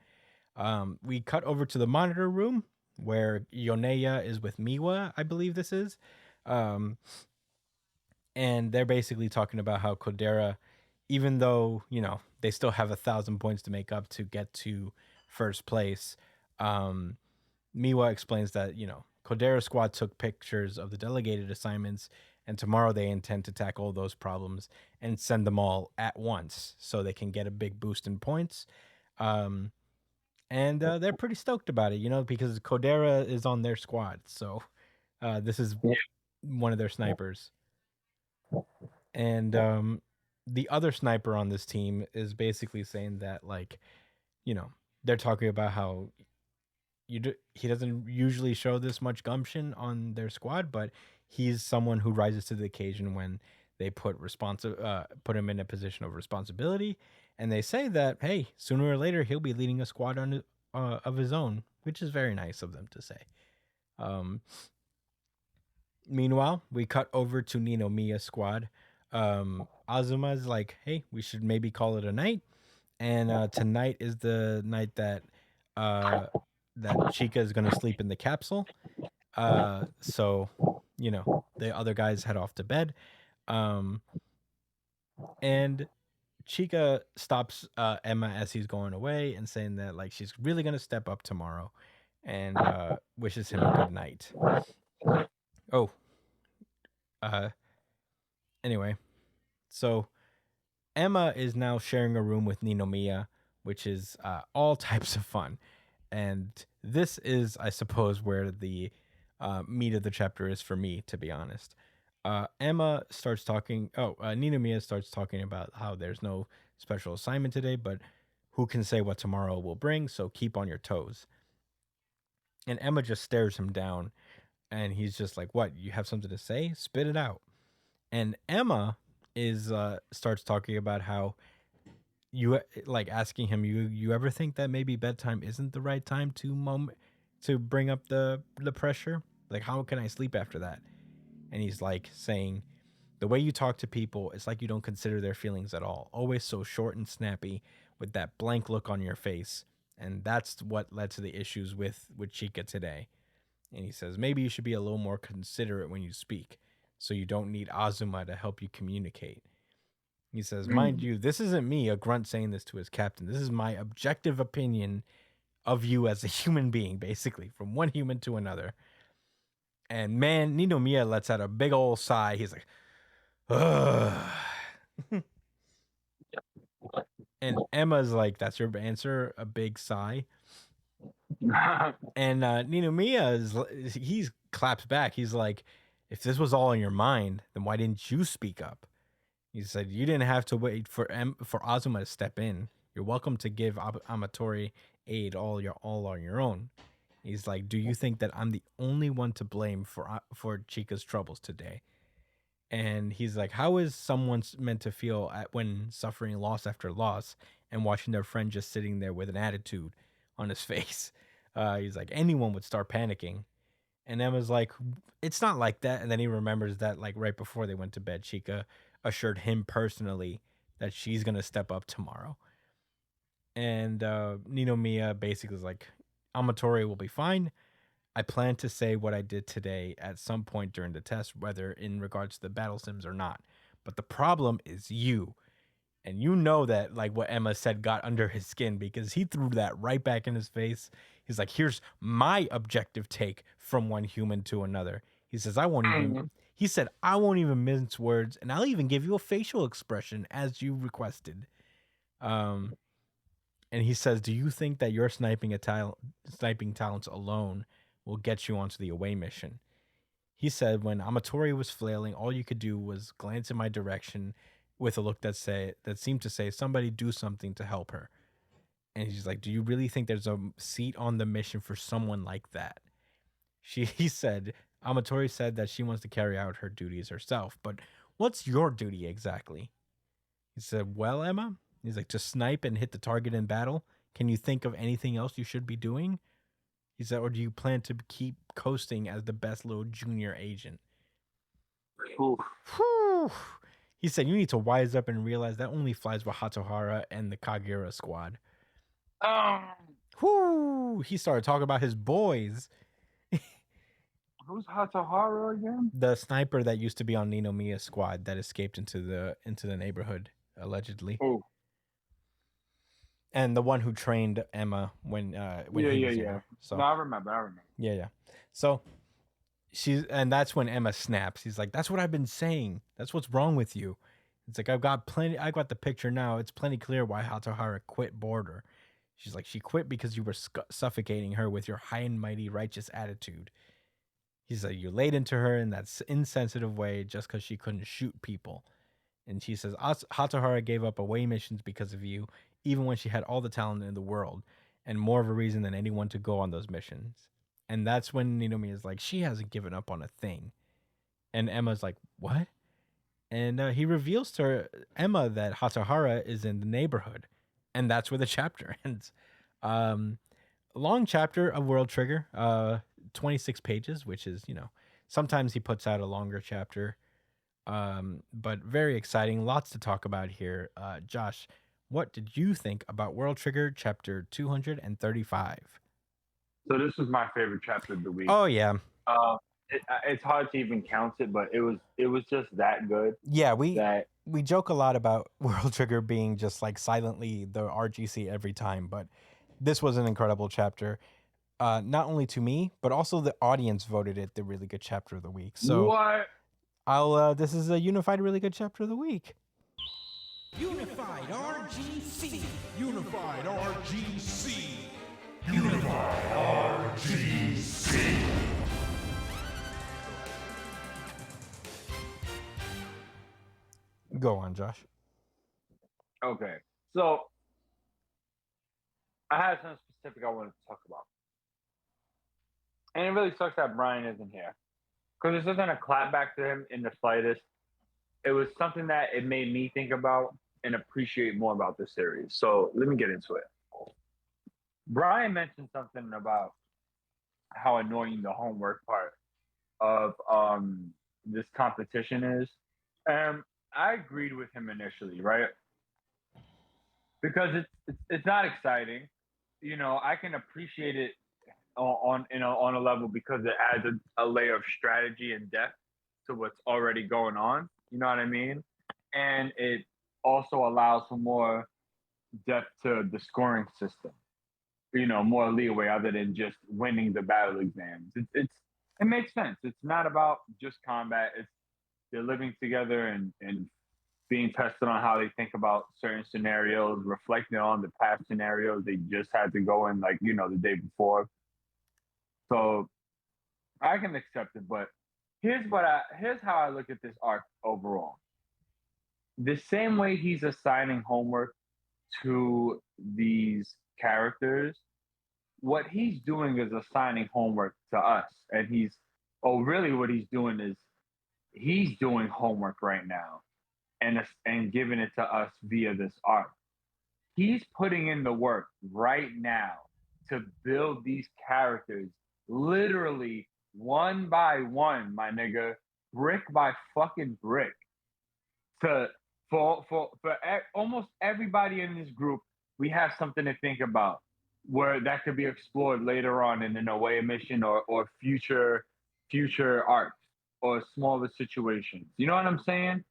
We cut over to the monitor room where Yoneya is with Miwa, I believe this is. And they're basically talking about how Kodera, even though, they still have 1,000 points to make up to get to first place. Miwa explains that, Codera Squad took pictures of the delegated assignments, and tomorrow they intend to tackle those problems and send them all at once so they can get a big boost in points. And they're pretty stoked about it, because Codera is on their squad. So this is one of their snipers. And the other sniper on this team is basically saying that, like, they're talking about how he doesn't usually show this much gumption on their squad, but he's someone who rises to the occasion when they put him in a position of responsibility, and they say that, hey, sooner or later he'll be leading a squad of his own, which is very nice of them to say. Meanwhile, we cut over to Ninomiya's squad. Azuma's like, hey, we should maybe call it a night, and tonight is the night that Chica is going to sleep in the capsule. So, the other guys head off to bed. And Chica stops Emma as he's going away and saying that, like, she's really going to step up tomorrow, and wishes him a good night. Oh. Anyway, so Emma is now sharing a room with Ninomiya, which is all types of fun. And this is, I suppose, where the meat of the chapter is for me, to be honest. Ninomiya starts talking about how there's no special assignment today, but who can say what tomorrow will bring, so keep on your toes. And Emma just stares him down, and he's just like, what, you have something to say? Spit it out. And Emma starts talking about how asking him, you ever think that maybe bedtime isn't the right time to bring up the pressure? Like, how can I sleep after that? And he's like saying, the way you talk to people, it's like you don't consider their feelings at all. Always so short and snappy with that blank look on your face. And that's what led to the issues with Chica today. And he says, maybe you should be a little more considerate when you speak, so you don't need Azuma to help you communicate. He says, mind you, this isn't me, a grunt, saying this to his captain. This is my objective opinion of you as a human being, basically, from one human to another. And man, Ninomiya lets out a big old sigh. He's like, ugh. And Emma's like, that's your answer? A big sigh? And Ninomiya he claps back. He's like, if this was all in your mind, then why didn't you speak up? He said, you didn't have to wait for Azuma to step in. You're welcome to give Amatori aid all on your own. He's like, do you think that I'm the only one to blame for Chica's troubles today? And he's like, how is someone meant to feel when suffering loss after loss and watching their friend just sitting there with an attitude on his face? He's like, anyone would start panicking. And Emma's like, it's not like that. And then he remembers that, like, right before they went to bed, Chica assured him personally that she's going to step up tomorrow. And Ninomiya basically is like, Amatori will be fine. I plan to say what I did today at some point during the test, whether in regards to the battle sims or not. But the problem is you. And you know that, like, what Emma said got under his skin, because he threw that right back in his face. He's like, here's my objective take from one human to another. He says, I won't even mince words, and I'll even give you a facial expression as you requested. And he says, do you think that your sniping talents alone will get you onto the away mission? He said, when Amatori was flailing, all you could do was glance in my direction with a look that seemed to say, somebody do something to help her. And he's like, do you really think there's a seat on the mission for someone like that? He said, Amatori said that she wants to carry out her duties herself, but what's your duty exactly? He said, well, Emma, he's like, to snipe and hit the target in battle. Can you think of anything else you should be doing? He said, or do you plan to keep coasting as the best little junior agent? Whew. He said, you need to wise up and realize that only flies with Hatohara and the Kagira squad. Whoo! He started talking about his boys. Who's Hatohara again? The sniper that used to be on Ninomiya's squad that escaped into the neighborhood, allegedly. Oh. and the one who trained Emma when he was younger. So No, I remember. yeah. So that's when Emma snaps. He's like, "That's what I've been saying. That's what's wrong with you." It's like, I got the picture now. It's plenty clear why Hatahara quit Border. She's like, she quit because you were suffocating her with your high and mighty righteous attitude. He's like, you laid into her in that insensitive way just because she couldn't shoot people. And she says, Hatahara gave up away missions because of you, even when she had all the talent in the world, and more of a reason than anyone to go on those missions. And that's when Ninomiya is like, she hasn't given up on a thing. And Emma's like, what? And he reveals to Emma that Hatahara is in the neighborhood. And that's where the chapter ends. Long chapter of World Trigger, 26 pages, which is, sometimes he puts out a longer chapter. But very exciting. Lots to talk about here. Josh, what did you think about World Trigger chapter 235? So this was my favorite chapter of the week. Oh, yeah. It's hard to even count it, but it was just that good. Yeah, we joke a lot about World Trigger being just like silently the RGC every time, but this was an incredible chapter. Not only to me, but also the audience voted it the really good chapter of the week. So what? This is a unified really good chapter of the week. Unified RGC. Unified RGC. Unified RGC. Go on, Josh. Okay, so I had something specific I wanted to talk about, and it really sucks that Brian isn't here because this isn't a clapback to him in the slightest. It was something that it made me think about and appreciate more about the series. So let me get into it. Brian mentioned something about how annoying the homework part of this competition is, and I agreed with him initially, right? Because it's not exciting. I can appreciate it on a level because it adds a layer of strategy and depth to what's already going on. You know what I mean? And it also allows for more depth to the scoring system. More leeway other than just winning the battle exams. It makes sense. It's not about just combat. It's they're living together and being tested on how they think about certain scenarios, reflecting on the past scenarios they just had to go in, like, the day before. So I can accept it, but here's how I look at this arc overall. The same way he's assigning homework to these characters, what he's doing is assigning homework to us. And really what he's doing is he's doing homework right now and giving it to us via this arc. He's putting in the work right now to build these characters literally one by one, my nigga, brick by fucking brick. For almost everybody in this group, we have something to think about where that could be explored later on in an away mission or future arcs or smaller situations. You know what I'm saying?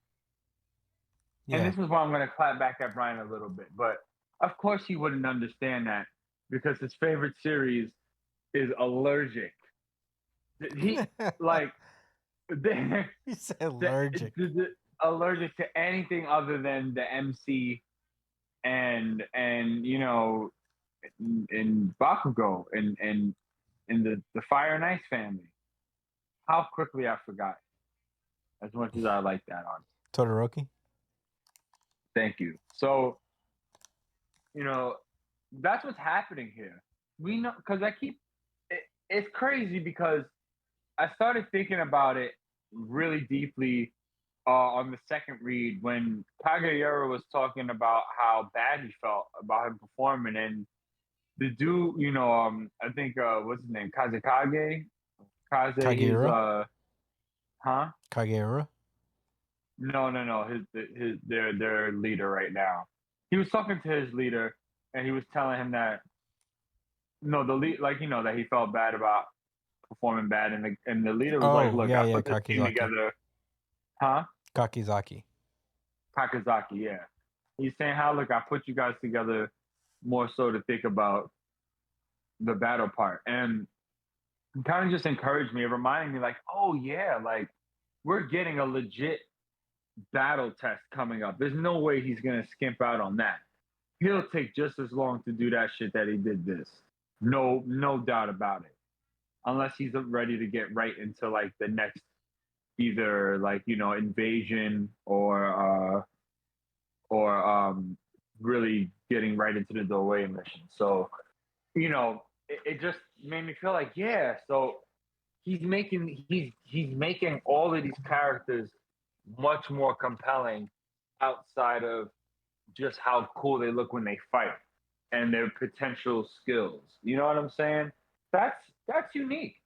Yeah. And this is why I'm going to clap back at Brian a little bit. But of course he wouldn't understand that because his favorite series is Allergic. He He said allergic. Allergic to anything other than the MC and in Bakugo and in the Fire and Ice family. How quickly I forgot. As much as I like that on Todoroki. Thank you. So, that's what's happening here. We know because it's crazy because I started thinking about it really deeply on the second read when Kageyara was talking about how bad he felt about him performing, and the dude, I think what's his name, Kazekage, Kageyara? Huh? Kageyara? No. Their leader right now. He was talking to his leader, and he was telling him that that he felt bad about performing bad, and the leader was "Look, I put this team together." Huh? Kakizaki, yeah. He's saying how, look, I put you guys together more so to think about the battle part. And kind of just encouraged me, reminding me like, oh yeah, like we're getting a legit battle test coming up. There's no way he's gonna skimp out on that. He'll take just as long to do that shit that he did this. No doubt about it. Unless he's ready to get right into like the next either like invasion or really getting right into the doorway mission. So it just made me feel like yeah. So he's making all of these characters much more compelling outside of just how cool they look when they fight and their potential skills. You know what I'm saying? That's unique.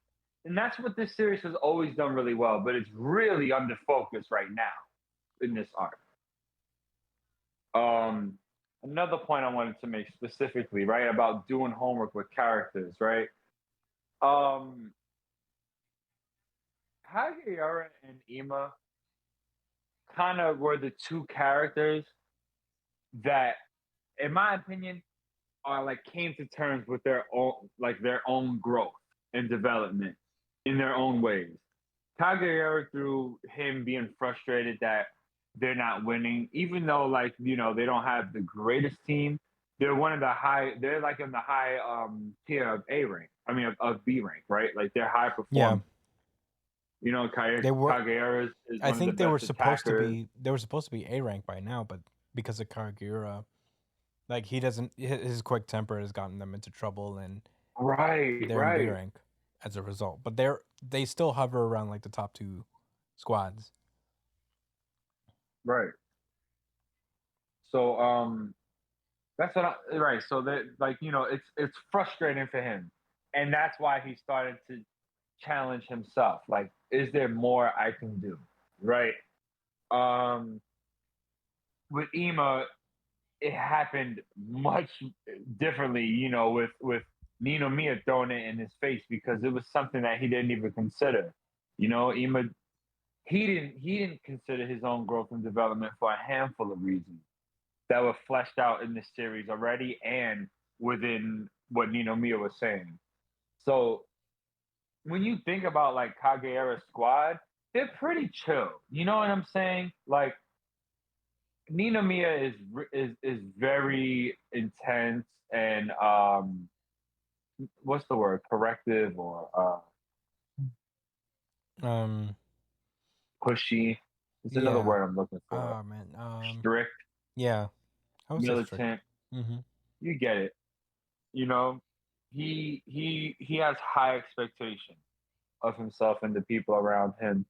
And that's what this series has always done really well, but it's really under focus right now in this arc. Another point I wanted to make specifically, right, about doing homework with characters, right? Um, Hagiara and Ima kind of were the two characters that, in my opinion, are like came to terms with their own growth and development in their own ways. Kageyama through him being frustrated that they're not winning, even though they don't have the greatest team. They're one of the high. They're like in the high tier of A rank. I mean of B rank, right? Like they're high Yeah, performers. they were. Kageyama is I one of the think they were best supposed to attackers. be. They were supposed to be A rank by now, but because of Kagura, like he doesn't. His quick temper has gotten them into trouble, and Right, they're in B right, rank as a result. But they still hover around like the top two squads. right. So that's what right. So that it's frustrating for him, and that's why he started to challenge himself. Like, is there more I can do? Right. Um, with Ema, it happened much differently. With Ninomiya throwing it in his face because it was something that he didn't even consider. Ema he didn't consider his own growth and development for a handful of reasons that were fleshed out in this series already and within what Ninomiya was saying. So when you think about like Kageyara's squad, they're pretty chill. You know what I'm saying? Like Ninomiya is very intense and what's the word? Corrective or Um. pushy. It's another Yeah. word I'm looking for. Oh man. Strict, Yeah. I would say strict. militant. Mm-hmm. You get it. You know, he has high expectations of himself and the people around him,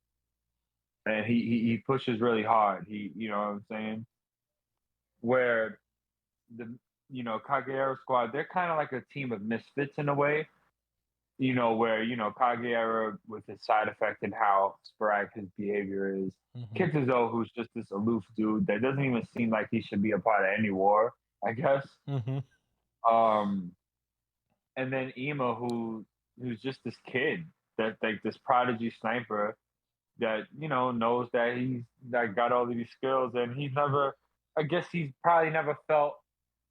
and he pushes really hard. You know what I'm saying? Where the Kageyara squad, they're kind of like a team of misfits in a way. Where Kageyara with his side effect and how sporadic his behavior is. Mm-hmm. Kitazo, who's just this aloof dude that doesn't even seem like he should be a part of any war, I guess. Mm-hmm. Um, and then Ema, who's just this kid that like this prodigy sniper that knows that he's that got all of these skills, and he's never. I guess he's probably never felt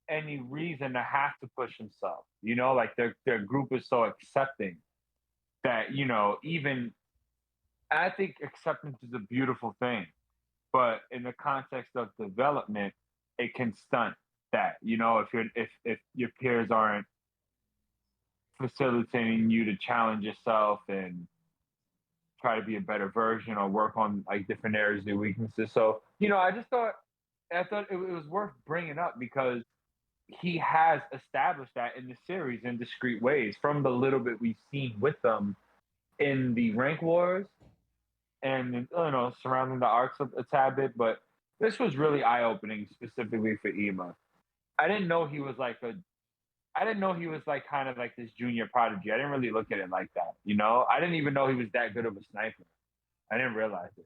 any reason to have to push himself. Like their group is so accepting that even I think acceptance is a beautiful thing, but in the context of development, it can stunt that. If your peers aren't facilitating you to challenge yourself and try to be a better version or work on like different areas of your weaknesses. So I thought it was worth bringing up because he has established that in the series in discrete ways from the little bit we've seen with them in the rank wars and surrounding the arcs a tad bit. But this was really eye opening, specifically for Ema. I didn't know he was like kind of like this junior prodigy. I didn't really look at it like that. I didn't even know he was that good of a sniper. I didn't realize it.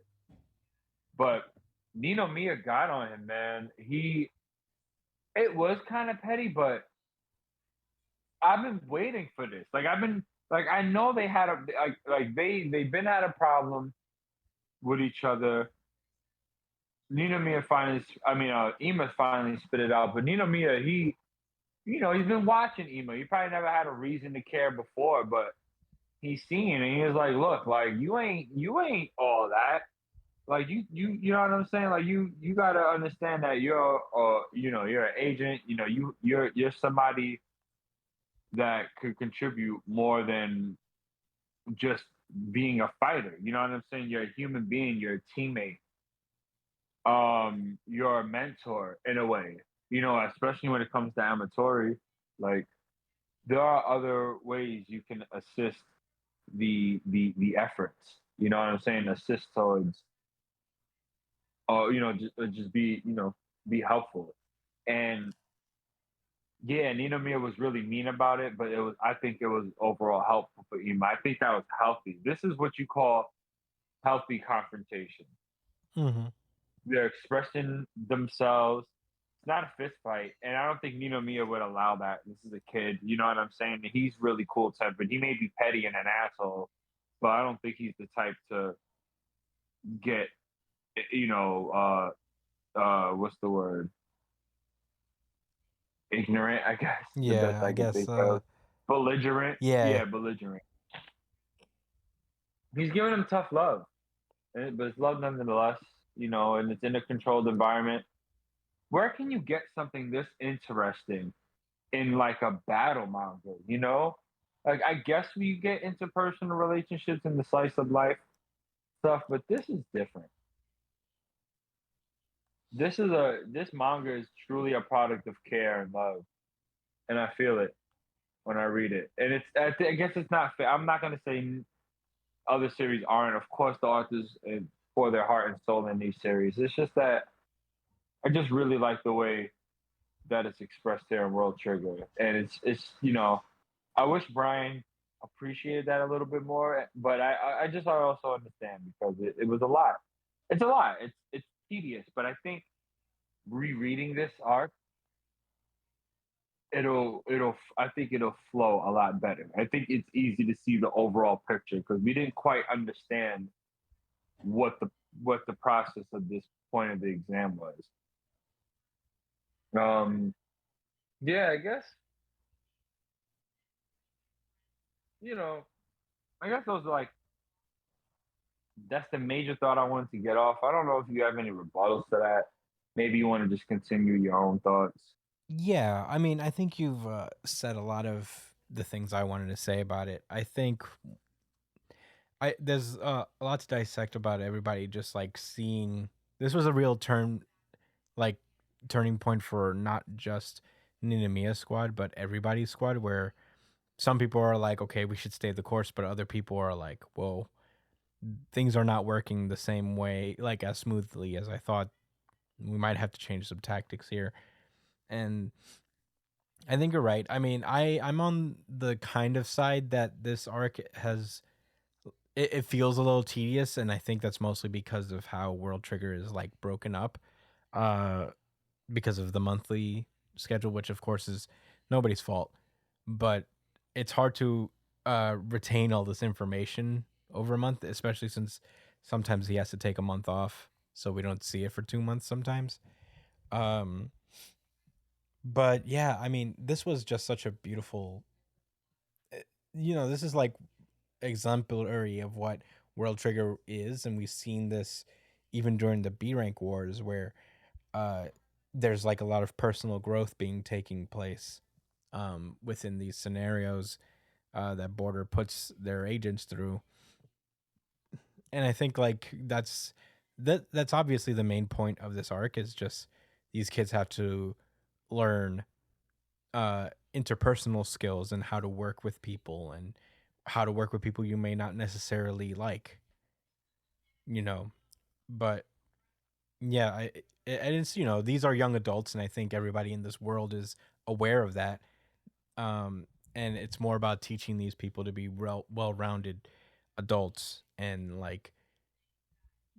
But Ninomiya got on him, man. It was kind of petty, but I've been waiting for this. I know they had they've been had a problem with each other. Ema finally spit it out, but Ninomiya he's been watching emo. He probably never had a reason to care before, but he's seen and he was like, look, like you ain't all that. Like you know what I'm saying? Like you gotta understand that you're an agent. You're somebody that could contribute more than just being a fighter. You know what I'm saying? You're a human being. You're a teammate. You're a mentor in a way. Especially when it comes to amatori. Like there are other ways you can assist the efforts. You know what I'm saying? Assist towards, just be helpful. And yeah, Ninomiya was really mean about it, but I think it was overall helpful for Ema. I think that was healthy. This is what you call healthy confrontation. Mm-hmm. They're expressing themselves. It's not a fist fight, and I don't think Ninomiya would allow that. This is a kid, you know what I'm saying? He's really cool tempered. He may be petty and an asshole, but I don't think he's the type to get, what's the word? Ignorant, I guess. The best Yeah, I I can guess. think of. Belligerent. Yeah, Yeah, belligerent. He's giving him tough love, but it's love nonetheless. And it's in a controlled environment. Where can you get something this interesting in like a battle manga? Like I guess we get interpersonal relationships in the slice of life stuff, but this is different. This manga is truly a product of care and love, and I feel it when I read it. And I guess it's not fair. I'm not gonna say other series aren't. Of course, the authors pour their heart and soul in these series. It's just that I just really like the way that it's expressed here in World Trigger, and it's. I wish Brian appreciated that a little bit more, but I also understand because it was a lot. It's a lot. It's tedious, but I think rereading this arc, I think it'll flow a lot better. I think it's easy to see the overall picture because we didn't quite understand what the process of this point of the exam was. Um, yeah, I guess you know, I guess those are like that's the major thought I wanted to get off. I don't know if you have any rebuttals to that. Maybe you want to just continue your own thoughts. yeah. I mean, I think you've said a lot of the things I wanted to say about it. I think there's a lot to dissect about everybody. Just like seeing this was a real like turning point for not just Ninomiya squad, but everybody's squad. Where some people are like, okay, we should stay the course, but other people are like, whoa, things are not working the same way, like as smoothly as I thought. We might have to change some tactics here. And I think you're right. I mean, I'm on the kind of side that this arc has it feels a little tedious, and I think that's mostly because of how World Trigger is like broken up, uh, because of the monthly schedule, which of course is nobody's fault. But it's hard to retain all this information over a month, especially since sometimes he has to take a month off, so we don't see it for 2 months sometimes. Um, but yeah, I mean, this was just such a beautiful. This is like exemplary of what World Trigger is, and we've seen this even during the B rank wars, where uh, there's like a lot of personal growth being taking place within these scenarios that Border puts their agents through, and I think like that's obviously the main point of this arc is just these kids have to learn interpersonal skills and how to work with people and how to work with people you may not necessarily like, you know. But yeah, and it's these are young adults, and I think everybody in this world is aware of that. And it's more about teaching these people to be well-rounded adults, and like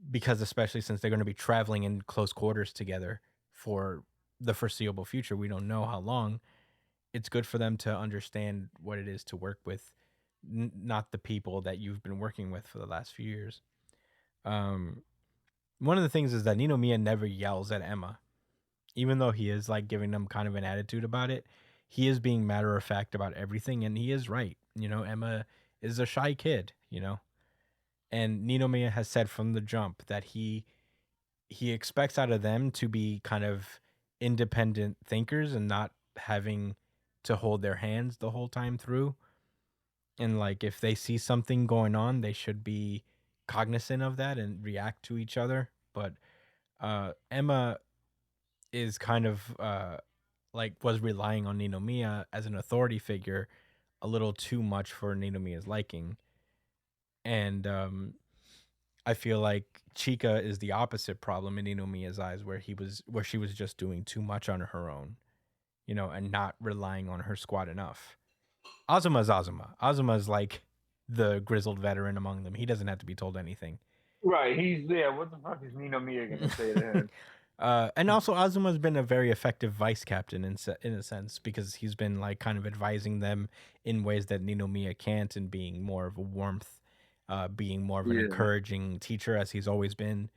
because especially since they're going to be traveling in close quarters together for the foreseeable future, we don't know how long. It's good for them to understand what it is to work with not the people that you've been working with for the last few years. Um, One of the things is that Ninomiya never yells at Emma, even though he is like giving them kind of an attitude about it. he is being matter of fact about everything, and he is right. Emma is a shy kid, and Ninomiya has said from the jump that he expects out of them to be kind of independent thinkers and not having to hold their hands the whole time through. And like if they see something going on, they should be cognizant of that and react to each other. But Emma is kind of like was relying on Ninomiya as an authority figure a little too much for Ninomiya's liking. And I feel like Chika is the opposite problem in Ninomiya's eyes, where she was just doing too much on her own, and not relying on her squad enough. Azuma's Azuma. Azuma's like the grizzled veteran among them. He doesn't have to be told anything. Right, he's there. What the fuck is Ninomiya gonna say to him? And also Azuma's been a very effective vice captain in a sense, because he's been like kind of advising them in ways that Ninomiya can't, and being more of a warmth, being more of an encouraging teacher, as he's always been.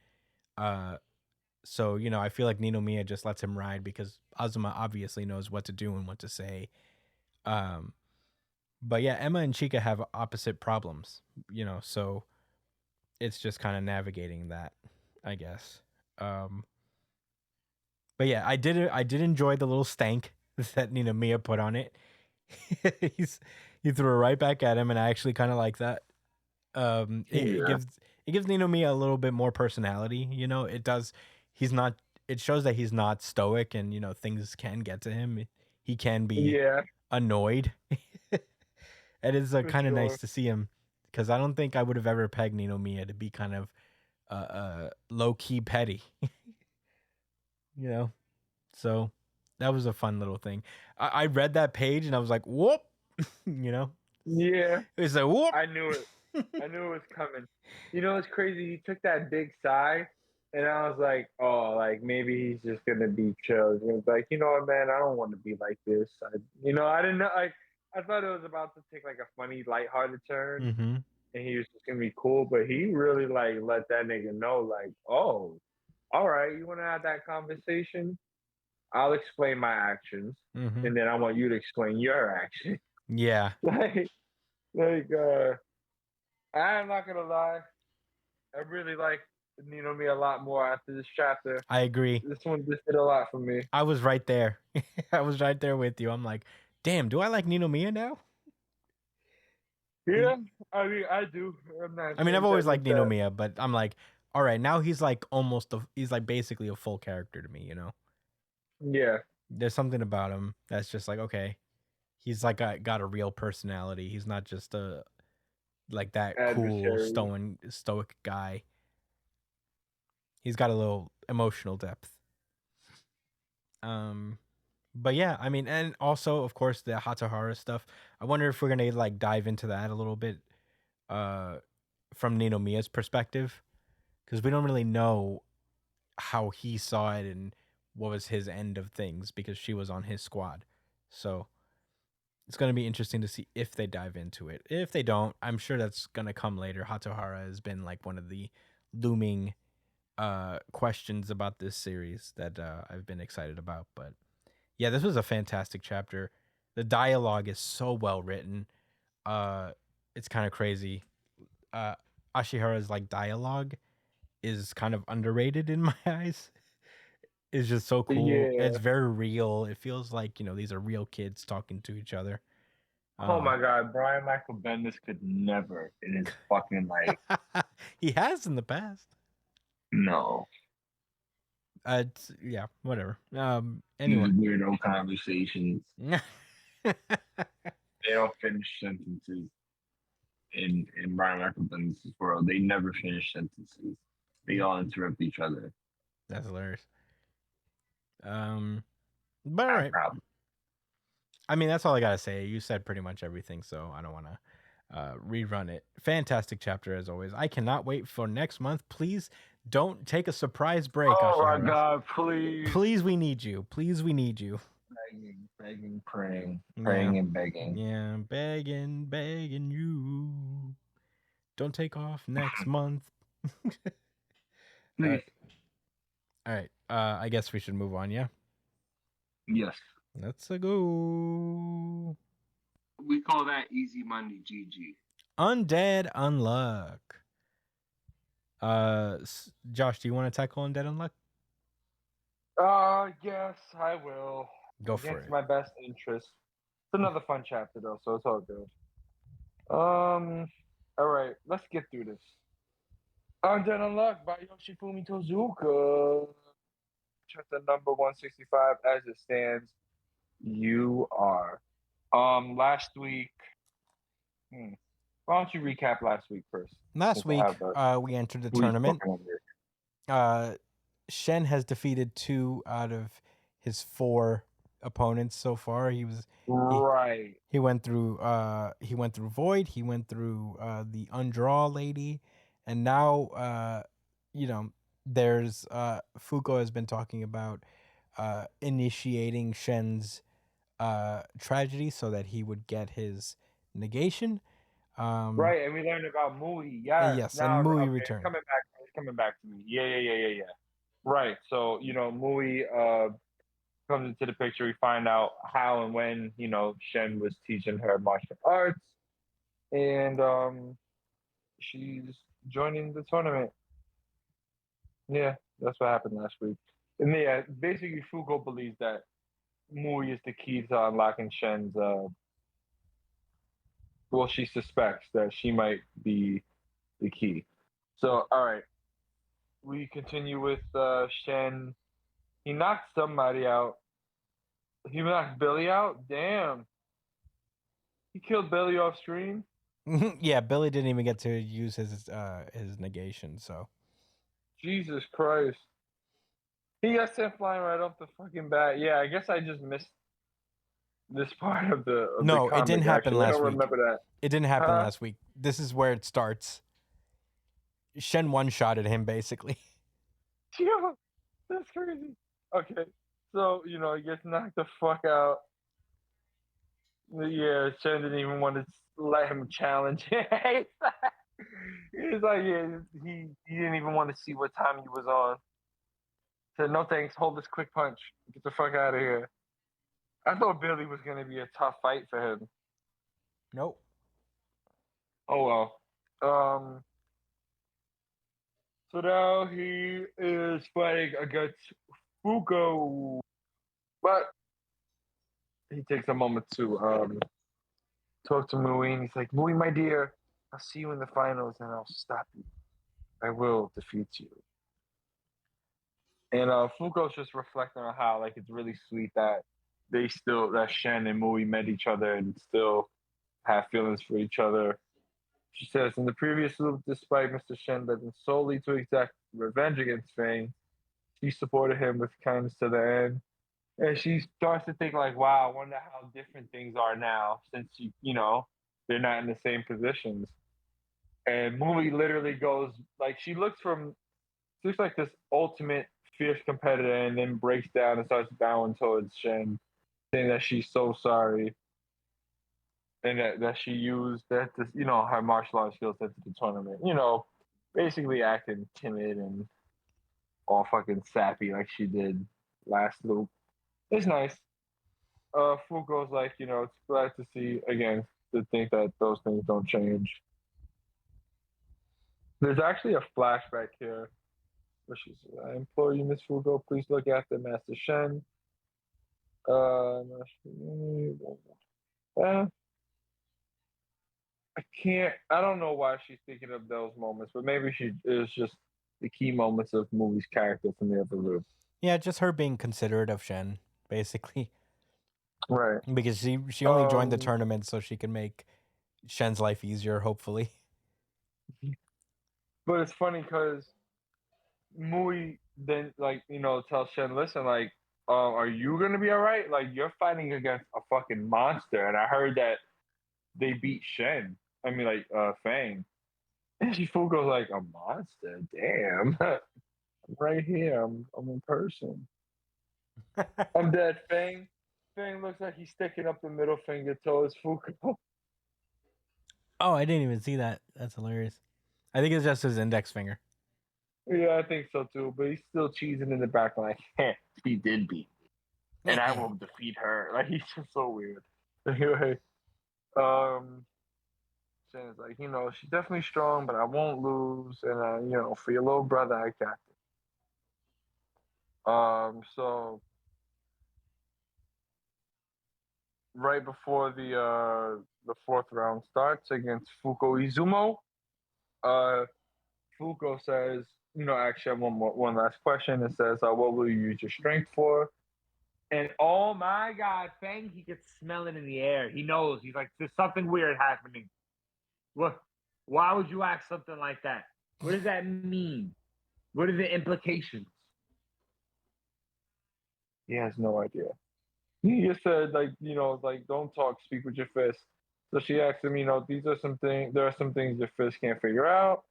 So I feel like Ninomiya just lets him ride because Azuma obviously knows what to do and what to say. But yeah, Emma and Chika have opposite problems, so it's just kind of navigating that, I guess. But yeah, I did enjoy the little stank that Ninomiya put on it. He threw it right back at him, and I actually kind of like that. It gives Ninomiya a little bit more personality. It does. It shows that he's not stoic, and things can get to him. He can be annoyed. It is kind of nice to see him, because I don't think I would have ever pegged Ninomiya to be kind of low key petty. So that was a fun little thing. I read that page and I was like, whoop. Yeah, It's like, whoop. I knew it. I knew it was coming. It's crazy. He took that big sigh, and I was like, oh, like maybe he's just gonna be chill. He was like, you know what, man, I don't want to be like this. I didn't know. I thought it was about to take like a funny, lighthearted turn, Mm-hmm. and he was just gonna be cool. But he really like let that nigga know, like, oh, all right, you want to have that conversation? I'll explain my actions, Mm-hmm. and then I want you to explain your actions. Yeah. I'm not gonna lie, I really like Ninomiya a lot more after this chapter. I agree. This one just did a lot for me. I was right there. I was right there with you. I'm like, damn, do I like Ninomiya now? Yeah, I mean, I do. I've always liked Ninomiya, but I'm like, all right, now he's like he's like basically a full character to me, Yeah. There's something about him that's just like, okay, he's like got a real personality. He's not just a like that cool stoic guy. He's got a little emotional depth. But yeah, I mean, and also of course the Hatahara stuff. I wonder if we're gonna like dive into that a little bit, from Ninomiya's perspective, because we don't really know how he saw it and what was his end of things, because she was on his squad. So it's going to be interesting to see if they dive into it. If they don't, I'm sure that's going to come later. Hatohara has been like one of the looming questions about this series that I've been excited about. But yeah, this was a fantastic chapter. The dialogue is so well written. It's kind of crazy. Ashihara's like dialogue is kind of underrated in my eyes. It's just so cool. Yeah. It's very real. It feels like, these are real kids talking to each other. Oh my God, Brian Michael Bendis could never in his fucking life. He has in the past. No. Yeah, whatever. Anyway. Weirdo conversations. They don't finish sentences in Brian Michael Bendis' world. They never finish sentences. They all interrupt each other. That's hilarious. But all right. Problem. I mean, that's all I gotta say. You said pretty much everything, so I don't want to rerun it. Fantastic chapter as always. I cannot wait for next month. Please don't take a surprise break. Oh Ashihara. my God, please. Please, we need you. Please, we need you. Begging, praying and begging. Yeah, begging you. Don't take off next month. Please. All right. I guess we should move on, yeah? Yes. Let's go. We call that easy money, GG. Undead Unluck. Josh, do you want to tackle Undead Unluck? Yes, I will. Go for Against it. my best interest. It's another fun chapter though, so it's all good. All right, let's get through this. Undead Unluck by Yoshifumi Tozuka. Chapter number 165 as it stands. You are. Last week. Why don't you recap last week first? Last since I week, have we entered the week tournament. looking over here. Shen has defeated 2 out of his 4 opponents so far. He Right. went through Void, he went through the Undraw lady, and now there's Fuko has been talking about initiating Shen's tragedy so that he would get his negation. Right, and we learned about Mui. Yes. Yes, Now, and Mui okay, returned. it's coming back to me. Yeah. Right. So, Mui comes into the picture. We find out how and when, Shen was teaching her martial arts. And she's joining the tournament. Yeah, that's what happened last week. And yeah, basically Fugo believes that Mui is the key to unlocking Shen's well, she suspects that she might be the key. So, all right, we continue with Shen. He knocked somebody out. He knocked Billy out. Damn, he killed Billy off screen. Yeah, Billy didn't even get to use his negation. So Jesus Christ, he got sent flying right off the fucking bat. Yeah, I guess I just missed this part of the no, comic. it didn't happen Actually, I last don't week. remember that. It didn't happen Huh? last week. This is where it starts. Shen one-shotted him basically. Yeah, that's crazy. Okay, so he gets knocked the fuck out. Yeah, Shen didn't even want to let him challenge. He's like, yeah, he didn't even want to see what time he was on. Said, no thanks, hold this quick punch. Get the fuck out of here. I thought Billy was gonna be a tough fight for him. Nope. Oh well. So now he is fighting against Fuko, but he takes a moment to talk to Mui, and he's like, Mui, my dear, I'll see you in the finals, and I'll stop you. I will defeat you. And Fuko's just reflecting on how it's really sweet that that Shen and Mui met each other and still have feelings for each other. She says, in the previous loop, despite Mr. Shen led him solely to exact revenge against Fang, she supported him with kindness to the end. And she starts to think wow, I wonder how different things are now since they're not in the same positions. And Mui literally goes she looks like this ultimate fierce competitor and then breaks down and starts bowing towards Shen, saying that she's so sorry and that she used her martial arts skills into the tournament. Basically acting timid and all fucking sappy like she did last loop. It's nice. Fugo's it's glad to see again to think that those things don't change. There's actually a flashback here where she's I implore you, Miss Fugo, please look after Master Shen. I don't know why she's thinking of those moments, but maybe she is just the key moments of Movie's character from the other loop. Yeah, just her being considerate of Shen, basically. Right. Because she only joined the tournament so she can make Shen's life easier, hopefully. But it's funny because Mui then tells Shen, listen, are you gonna be all right? You're fighting against a fucking monster, and I heard that they beat Shen. I mean, Fang. And she fool goes a monster. Damn, I'm right here. I'm a person. I'm dead. Fang. Fang looks like he's sticking up the middle finger towards Fuko. Oh, I didn't even see that. That's hilarious. I think it's just his index finger. Yeah, I think so too. But he's still cheesing in the back, he did beat me. and I will defeat her. Like he's just so weird. Anyway, um, Shannon's like, she's definitely strong, but I won't lose, and for your little brother, I got it. So right before the fourth round starts against Fuko Izumo, Fuko says, actually, I have one last question. It says, what will you use your strength for? And oh my God, Fang, he could smell it in the air. He knows. He's like, there's something weird happening. What? Why would you ask something like that? What does that mean? What are the implications? He has no idea. He just said, don't talk, speak with your fist. So she asked him, these are some things. There are some things your fist can't figure out.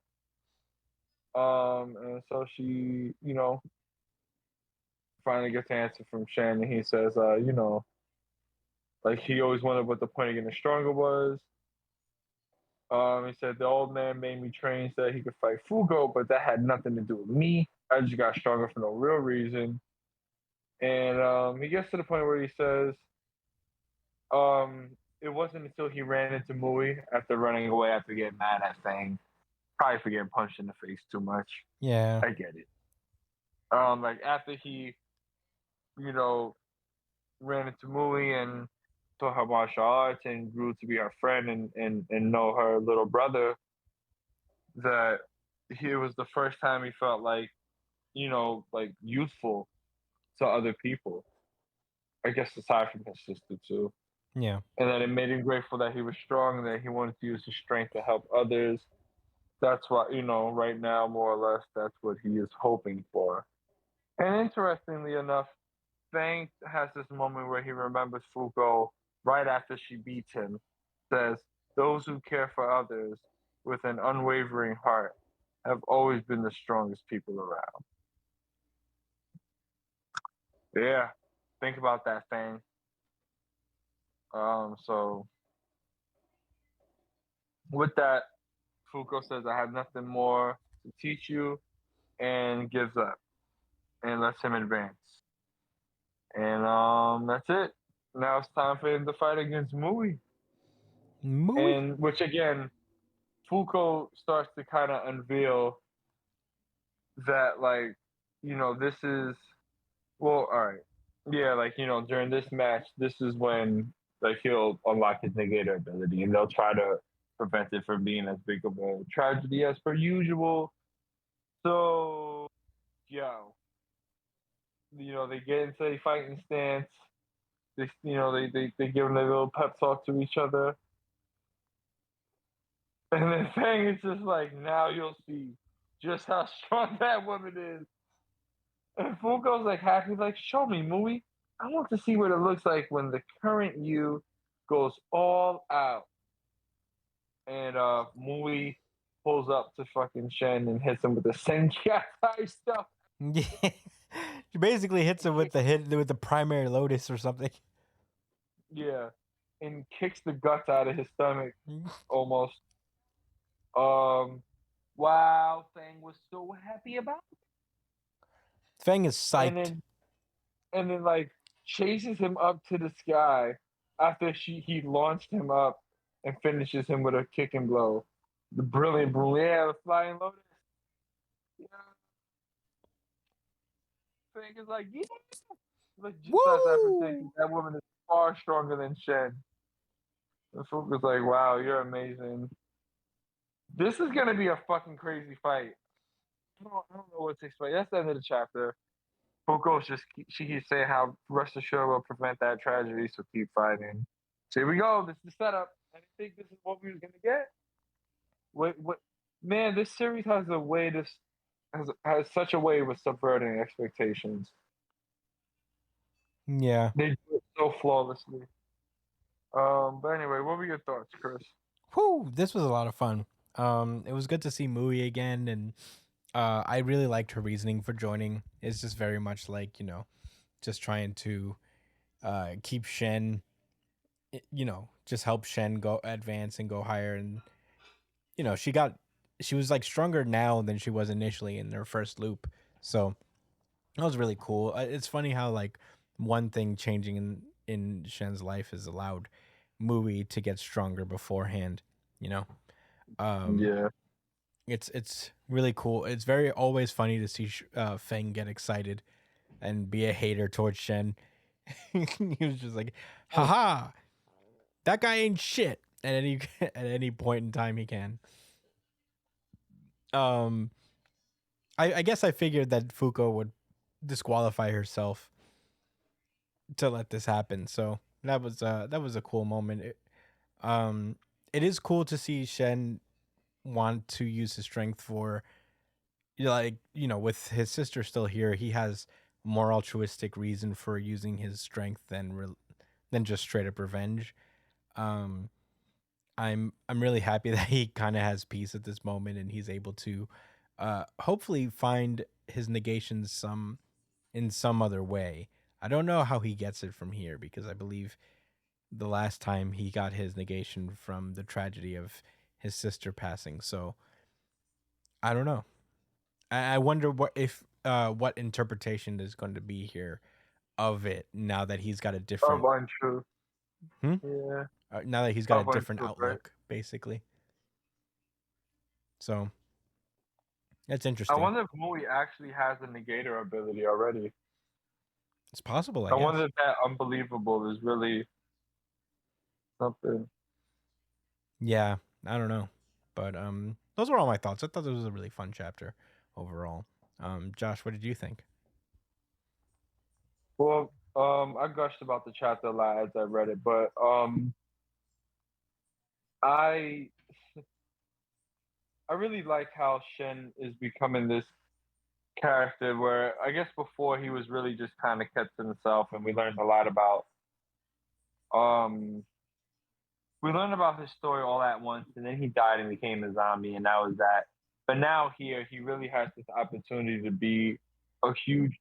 And so she, finally gets an answer from Shen, and he says, like he always wondered what the point of getting stronger was. He said the old man made me train so that he could fight Fugo, but that had nothing to do with me. I just got stronger for no real reason. And he gets to the point where he says, it wasn't until he ran into Mui after running away after getting mad at Fang. Probably for getting punched in the face too much. Yeah. I get it. Like after he, ran into Mui and taught her martial arts and grew to be her friend and know her little brother, that it was the first time he felt like, like youthful to other people. I guess aside from his sister too. Yeah. And that it made him grateful that he was strong and that he wanted to use his strength to help others. That's what, right now, more or less, that's what he is hoping for. And interestingly enough, Fang has this moment where he remembers Fuko right after she beats him, says, those who care for others with an unwavering heart have always been the strongest people around. Yeah, think about that, Fang. So with that, Fuko says, I have nothing more to teach you, and gives up and lets him advance. And that's it. Now it's time for him to fight against Mui. And which again, Fuko starts to kind of unveil that, like, this is, well, all right. Yeah, like, during this match, this is when, like, he'll unlock his negator ability, and they'll try to prevent it from being as big of a tragedy as per usual. So, they get into a fighting stance. They give them a little pep talk to each other. And then Fang is just like, now you'll see just how strong that woman is. And Fugo's like happy, like, show me, Mui. I want to see what it looks like when the current you goes all out. And Mui pulls up to fucking Shen and hits him with the Senkatai stuff. Yeah. She basically hits him with the primary lotus or something. Yeah. And kicks the guts out of his stomach almost. Wow, Fang was so happy about it. Fang is psyched. And then like chases him up to the sky after he launched him up and finishes him with a kick and blow. The brilliant the flying lotus. Yeah. Fang is like, yeah. Like just as that that woman is far stronger than Shen. And Fuku's like, wow, you're amazing. This is gonna be a fucking crazy fight. I don't know what to expect. That's the end of the chapter. Fuko's she keeps saying how rest assured will prevent that tragedy, so keep fighting. So here we go. This is the setup. I didn't think this is what we was gonna get. What man, this series has a way to has such a way with subverting expectations. Yeah. They do it so flawlessly. But anyway, what were your thoughts, Chris? Whew, this was a lot of fun. It was good to see Mui again, and I really liked her reasoning for joining. It's just very much like, just trying to keep Shen, just help Shen go advance and go higher. And, she was like stronger now than she was initially in her first loop. So that was really cool. It's funny how like one thing changing in Shen's life has allowed Mui to get stronger beforehand. You know, Yeah. it's really cool. It's very always funny to see Feng get excited and be a hater towards Shen. He was just like, haha, that guy ain't shit at any at any point in time he can. Um, I guess I figured that Fuko would disqualify herself to let this happen. So that was a cool moment. It is cool to see Shen want to use his strength for, like, with his sister still here, he has more altruistic reason for using his strength than just straight up revenge. Um, I'm really happy that he kind of has peace at this moment and he's able to hopefully find his negations in some other way. I don't know how he gets it from here because I believe the last time he got his negation from the tragedy of his sister passing. So I don't know. I wonder what interpretation is going to be here of it now that he's got a different Untrue. Hmm? Yeah. Now that he's got a different Untrue, right? outlook, basically. So that's I interesting. wonder if Mui actually has a negator ability already. It's possible, I I guess. wonder if that unbelievable is really something. Yeah, I don't know, but those were all my thoughts. I thought this was a really fun chapter overall. Josh, what did you think? Well, I gushed about the chapter a lot as I read it, but I I really like how Shen is becoming this character where I guess before he was really just kind of kept to himself, and um we learned about his story all at once, and then he died and became a zombie, and that was that. But now here, he really has this opportunity to be a huge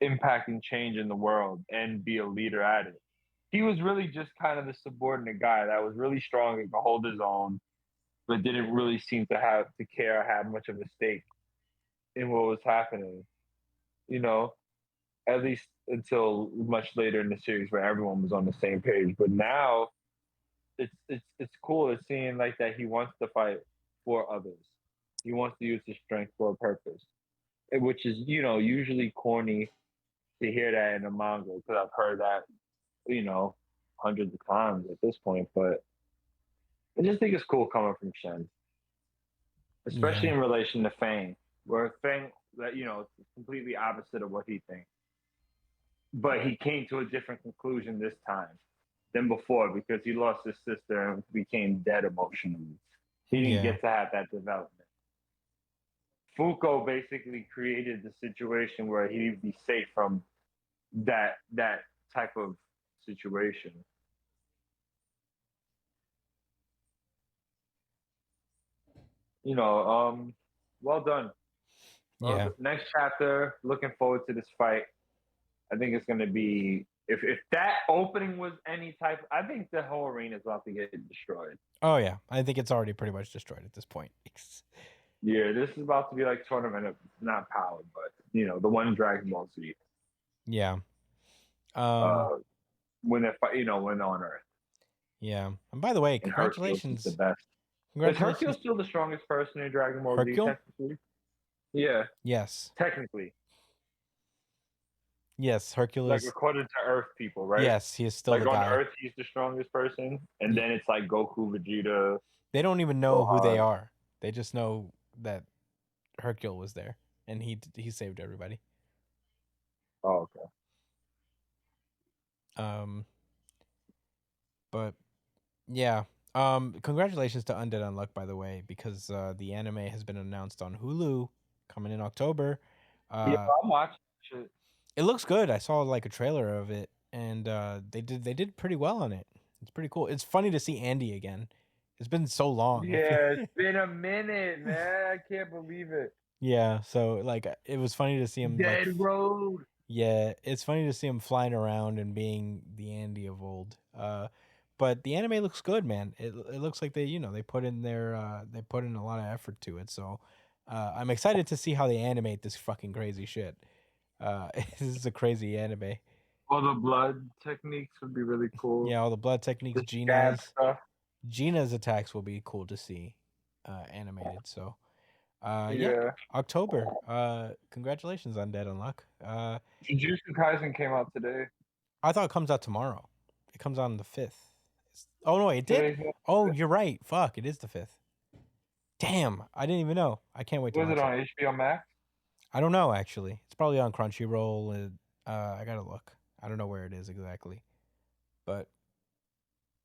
impact and change in the world and be a leader at it. He was really just kind of the subordinate guy that was really strong and could hold his own, but didn't really seem to have much of a stake in what was happening. You know, at least until much later in the series where everyone was on the same page. But now it's cool to seeing like that he wants to fight for others. He wants to use his strength for a purpose, which is usually corny to hear that in a manga because I've heard that hundreds of times at this point. But I just think it's cool coming from Shen, especially Yeah, in relation to Fang, where Fang that it's completely opposite of what he thinks, but he came to a different conclusion this time than before because he lost his sister and became dead emotionally. He didn't yeah, get to have that development. Fuko basically created the situation where he'd be safe from that type of situation. Well done. yeah. Next chapter, looking forward to this fight. I think it's going to be if that opening was any type. I think the whole arena is about to get destroyed. Oh yeah, I think it's already pretty much destroyed at this point. Yeah, this is about to be like tournament of not power, but the one in Dragon Ball Z. Yeah. Uh, when they fight, when on Earth, Yeah. And by the way, and Hercules is the congratulations. best. Is Congratulations. Hercules still the strongest person in Dragon Ball Z Hercule? technically? Yeah, Yes. technically, Yes, Hercule like is. according to Earth people, right? Yes, he is still Like the on guy. Earth, he's the strongest person, and Ye- then it's like Goku, Vegeta, They don't even know who they Gohan. are. They just know that Hercule was there and he saved everybody. Oh, okay. Um but yeah. Congratulations to Undead Unluck, by the way, because the anime has been announced on Hulu coming in October. Yeah, Uh I'm watching shit. it looks good. I saw like a trailer of it and they did pretty well on it. It's pretty cool. It's funny to see Andy again. It's been so long. I feel Yeah, it's been a minute, man. I can't believe it. Yeah, so like it was funny to see him like Dead Road. yeah, it's funny to see him flying around and being the Andy of old. But the anime looks good, man. It looks like they put in they put in a lot of effort to it. So I'm excited to see how they animate this fucking crazy shit. This is a crazy anime. All the blood techniques would be really cool. Yeah, all the blood techniques, The scab stuff. Gina's attacks will be cool to see animated. So, yeah, Yeah. October. Congratulations on Dead Unluck. Jujutsu Kaisen came out today. I thought it comes out tomorrow. It comes out on the 5th. Oh no, it did. Today's Oh, you're right. Fuck, it is the 5th. Damn, I didn't even know. I can't wait to Was watch it on HBO Max? I don't know actually. It's probably on Crunchyroll. And, I gotta look. I don't know where it is exactly, but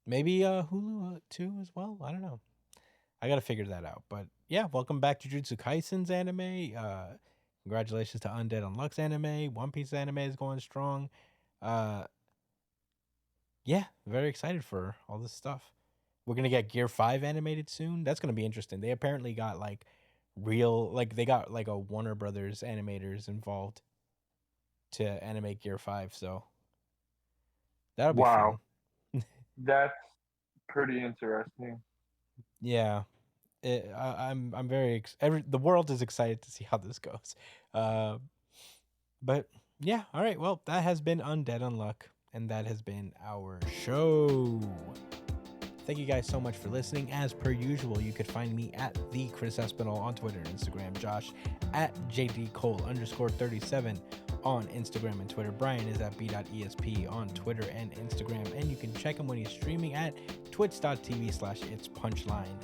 maybe Hulu too as well. I don't know. I gotta figure that out. But yeah, welcome back to Jujutsu Kaisen's anime. Congratulations to Undead Unluck's anime. One Piece anime is going strong. Yeah, very excited for all this stuff. We're gonna get Gear 5 animated soon. That's gonna be interesting. They apparently got like they got like a Warner Brothers animators involved to animate Gear 5, so that'll be Wow. fun. That's pretty interesting. Yeah. I'm very the world is excited to see how this goes. But yeah, all right. Well, that has been Undead Unluck, and that has been our show. Thank you guys so much for listening. As per usual, you could find me at the Chris Espinal on Twitter and Instagram. Josh at JDCole_37 on Instagram and Twitter. Brian is at b.esp on Twitter and Instagram. And you can check him when he's streaming at twitch.tv/itspunchline.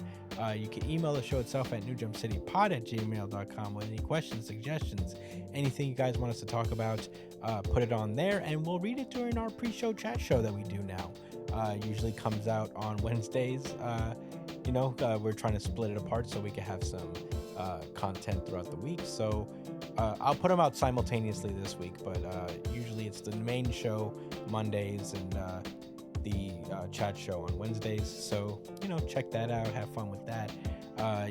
You can email the show itself at newjumpcitypod@gmail.com with any questions, suggestions, anything you guys want us to talk about. Put it on there, and we'll read it during our pre-show chat show that we do now. Usually comes out on Wednesdays. We're trying to split it apart so we can have some content throughout the week. So I'll put them out simultaneously this week, but usually it's the main show Mondays and the chat show on Wednesdays. So, check that out. Have fun with that.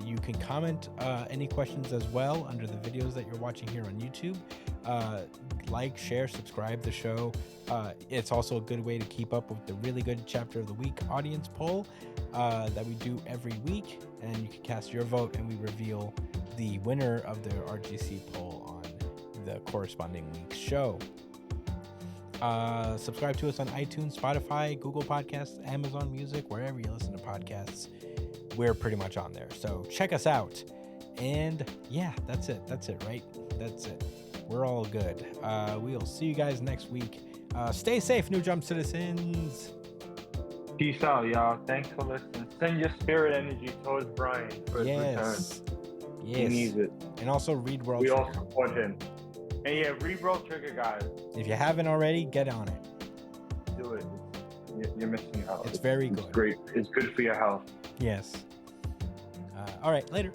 You can comment any questions as well under the videos that you're watching here on YouTube. Like, share, subscribe the show. It's also a good way to keep up with the really good chapter of the week audience poll that we do every week. And you can cast your vote and we reveal the winner of the RGC poll on the corresponding week's show. Subscribe to us on iTunes, Spotify, Google Podcasts, Amazon Music, wherever you listen to podcasts. We're pretty much on there. So check us out. And yeah, that's it, right? That's it. We're all good. We'll see you guys next week. Stay safe, New Jump citizens. Peace out, y'all. Thanks for listening. Send your spirit energy towards Brian for his return. He needs it. And also read World We Trigger. all support him. And yeah, read World Trigger, guys. If you haven't already, get on it. Do it. You're missing out. It's very good. It's great. It's good for your health. Yes. All right, later.